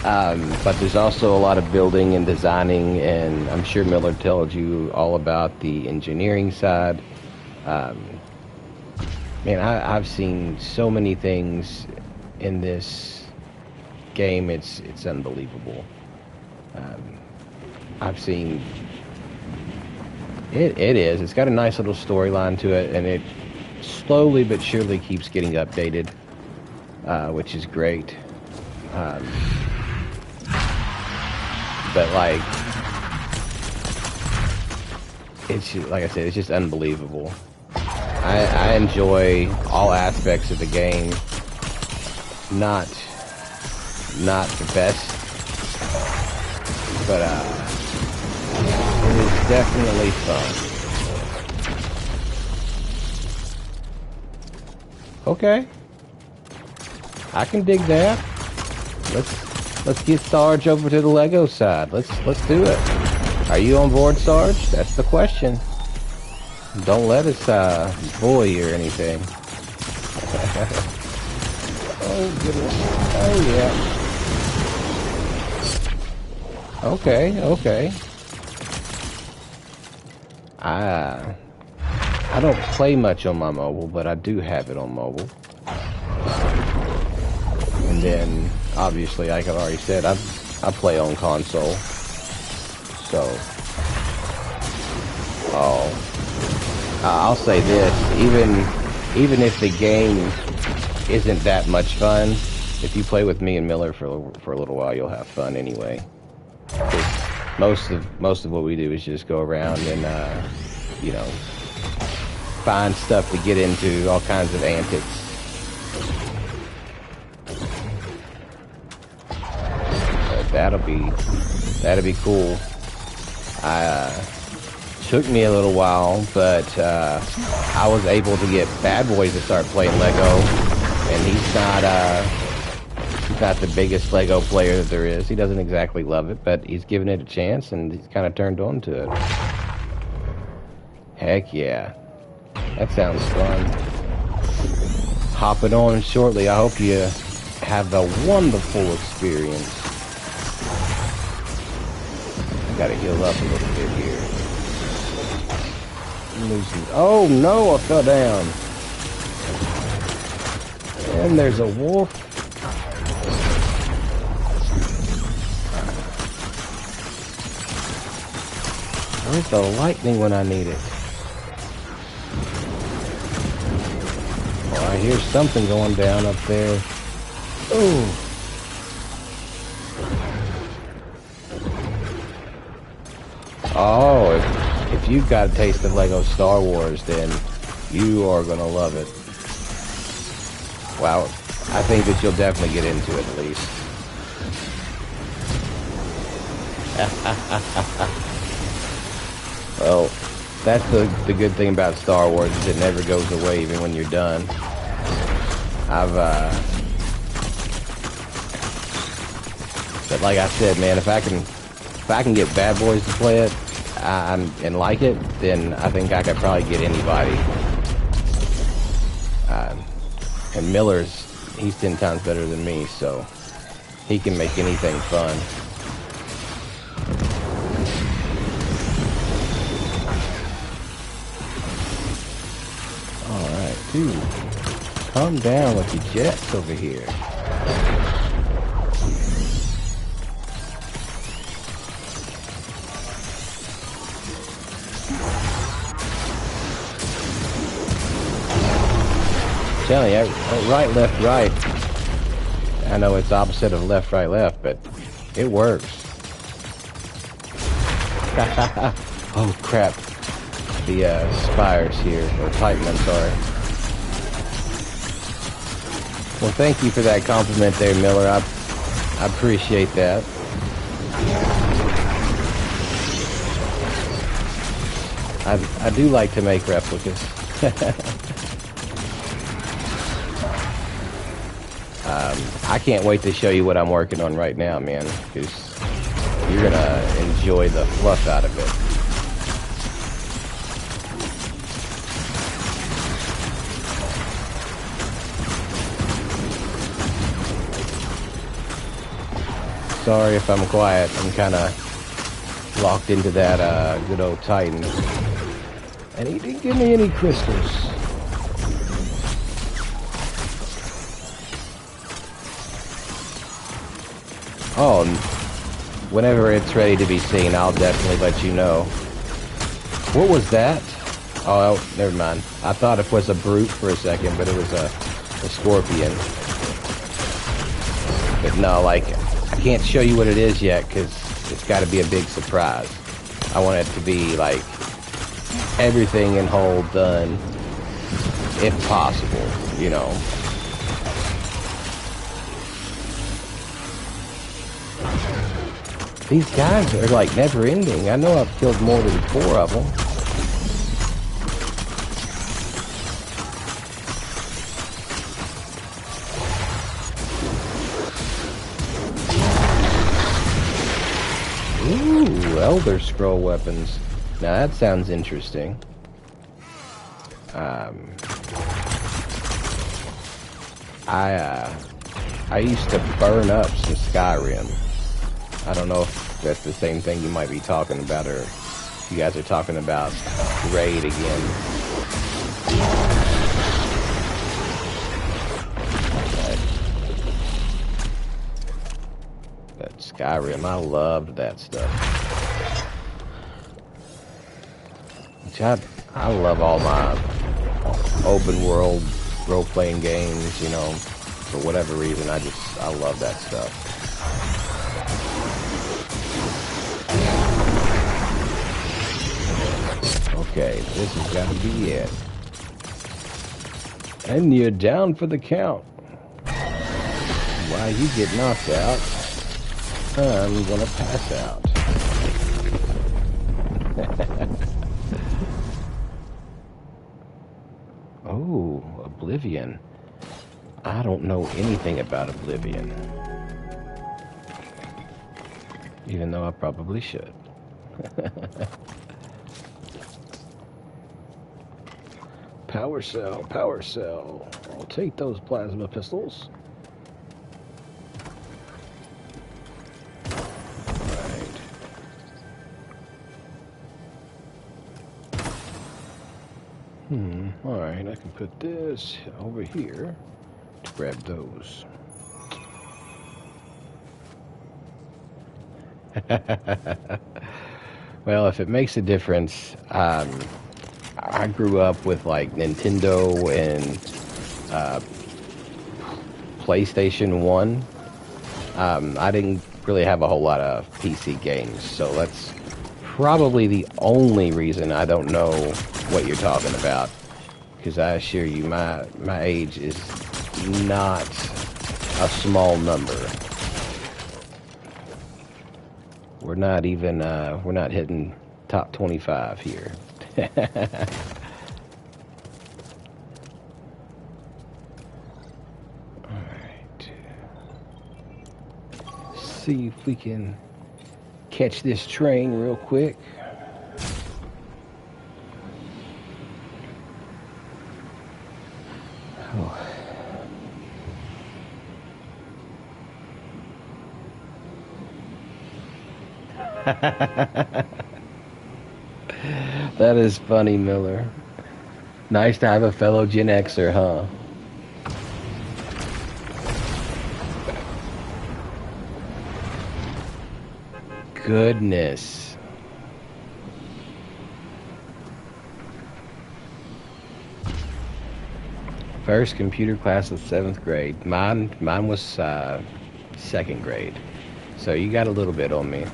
But there's also a lot of building and designing, and I'm sure Miller told you all about the engineering side. Man, I've seen so many things in this game, it's unbelievable. I've seen... It is. It's got a nice little storyline to it, and it slowly but surely keeps getting updated, which is great. But like I said, it's just unbelievable. I enjoy all aspects of the game. Not the best, but it is definitely fun. Okay, I can dig that. Let's get Sarge over to the Lego side. Let's do it. Are you on board, Sarge? That's the question. Don't let us bully you or anything. Oh goodness. Oh yeah. Okay. I don't play much on my mobile, but I do have it on mobile. And then, obviously, like I've already said, I play on console. So, I'll say this: even if the game isn't that much fun, if you play with me and Miller for a little while, you'll have fun anyway. Most of what we do is just go around and find stuff to get into, all kinds of antics. But that'll be cool. Took me a little while, but I was able to get Bad Boys to start playing Lego, and he's not the biggest Lego player that there is. He doesn't exactly love it, but he's given it a chance, and he's kind of turned on to it. Heck yeah. That sounds fun. Hopping on shortly. I hope you have a wonderful experience. I gotta heal up a little bit here. Oh no, I fell down. And there's a wolf. Where's the lightning when I need it? Oh, I hear something going down up there. Ooh. Oh, if you've got a taste of Lego Star Wars, then you are gonna love it. Wow, I think that you'll definitely get into it at least. Well, that's the good thing about Star Wars, is it never goes away even when you're done. But like I said, man, if I can get Bad Boys to play it and like it, then I think I could probably get anybody. And he's 10 times better than me, so he can make anything fun. Alright, dude. Calm down with your jets over here. telling you, right, left, right. I know it's opposite of left, right, left, but it works. Oh crap! The spires here, or Titan, I'm sorry. Well, thank you for that compliment there, Miller. I appreciate that. I do like to make replicas. I can't wait to show you what I'm working on right now, man, because you're gonna enjoy the fluff out of it. Sorry if I'm quiet. I'm kind of locked into that good old Titan. And he didn't give me any crystals. Oh, whenever it's ready to be seen, I'll definitely let you know. What was that? Oh, never mind. I thought it was a brute for a second, but it was a scorpion. But no, like, I can't show you what it is yet, because it's got to be a big surprise. I want it to be, like, everything in whole done, if possible, you know. These guys are like never ending. I know I've killed more than 4 of them. Ooh, Elder Scroll weapons. Now that sounds interesting. I used to burn up some Skyrim. I don't know if that's the same thing you might be talking about, or if you guys are talking about Raid again. But Skyrim, I loved that stuff. Which I love all my open world role-playing games, you know, for whatever reason. I love that stuff. Okay, this has got to be it. And you're down for the count. While you get knocked out, I'm gonna pass out. Oh, Oblivion. I don't know anything about Oblivion. Even though I probably should. Power cell, power cell. I'll take those plasma pistols. Right. Alright, I can put this over here to grab those. Well, if it makes a difference, I grew up with like Nintendo and PlayStation 1. I didn't really have a whole lot of PC games, so that's probably the only reason I don't know what you're talking about. Because I assure you, my age is not a small number. We're not even, we're not hitting top 25 here. Alright. See if we can catch this train real quick. Oh. That is funny, Miller. Nice to have a fellow Gen Xer, huh? Goodness. First computer class of 7th grade. Mine was 2nd grade. So you got a little bit on me.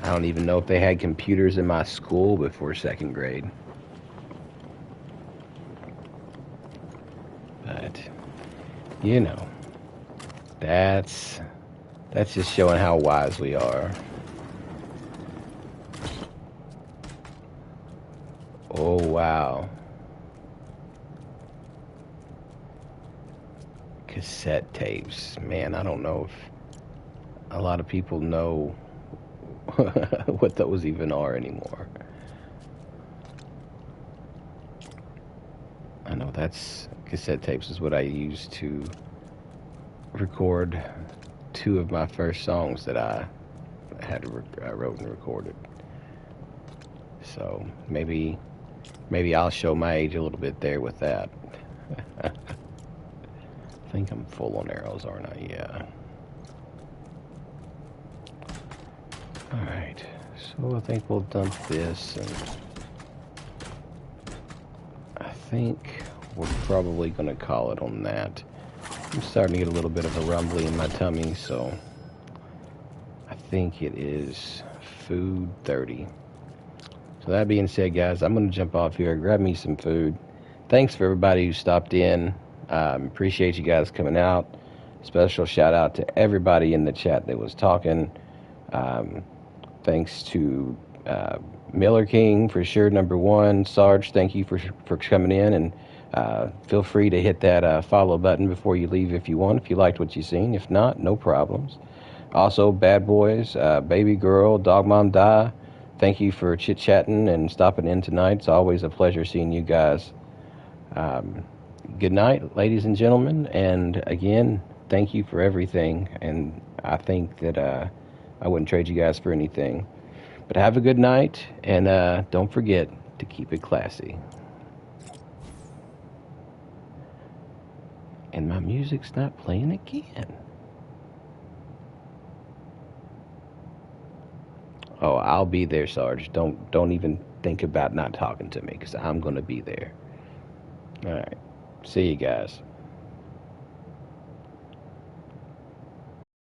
I don't even know if they had computers in my school before 2nd grade. But, you know, that's just showing how wise we are. Oh, wow. Cassette tapes. Man, I don't know if a lot of people know what those even are anymore. I know that's cassette tapes is what I used to record 2 of my first songs that I wrote and recorded. So maybe I'll show my age a little bit there with that. I think I'm full on arrows, aren't I? Yeah. Alright, so I think we'll dump this, and I think we're probably going to call it on that. I'm starting to get a little bit of a rumbly in my tummy, so I think it is food 30. So that being said, guys, I'm going to jump off here, grab me some food. Thanks for everybody who stopped in. Appreciate you guys coming out. Special shout out to everybody in the chat that was talking. Thanks to Miller King for sure, #1. Sarge, thank you for coming in, and feel free to hit that follow button before you leave if you want, if you liked what you seen. If not, no problems. Also, Bad Boys, Baby Girl, Dog Mom Die, thank you for chit-chatting and stopping in tonight. It's always a pleasure seeing you guys. Good night, ladies and gentlemen, and again, thank you for everything, and I think that I wouldn't trade you guys for anything. But have a good night, and don't forget to keep it classy. And my music's not playing again. Oh, I'll be there, Sarge. Don't even think about not talking to me, because I'm going to be there. All right. See you guys.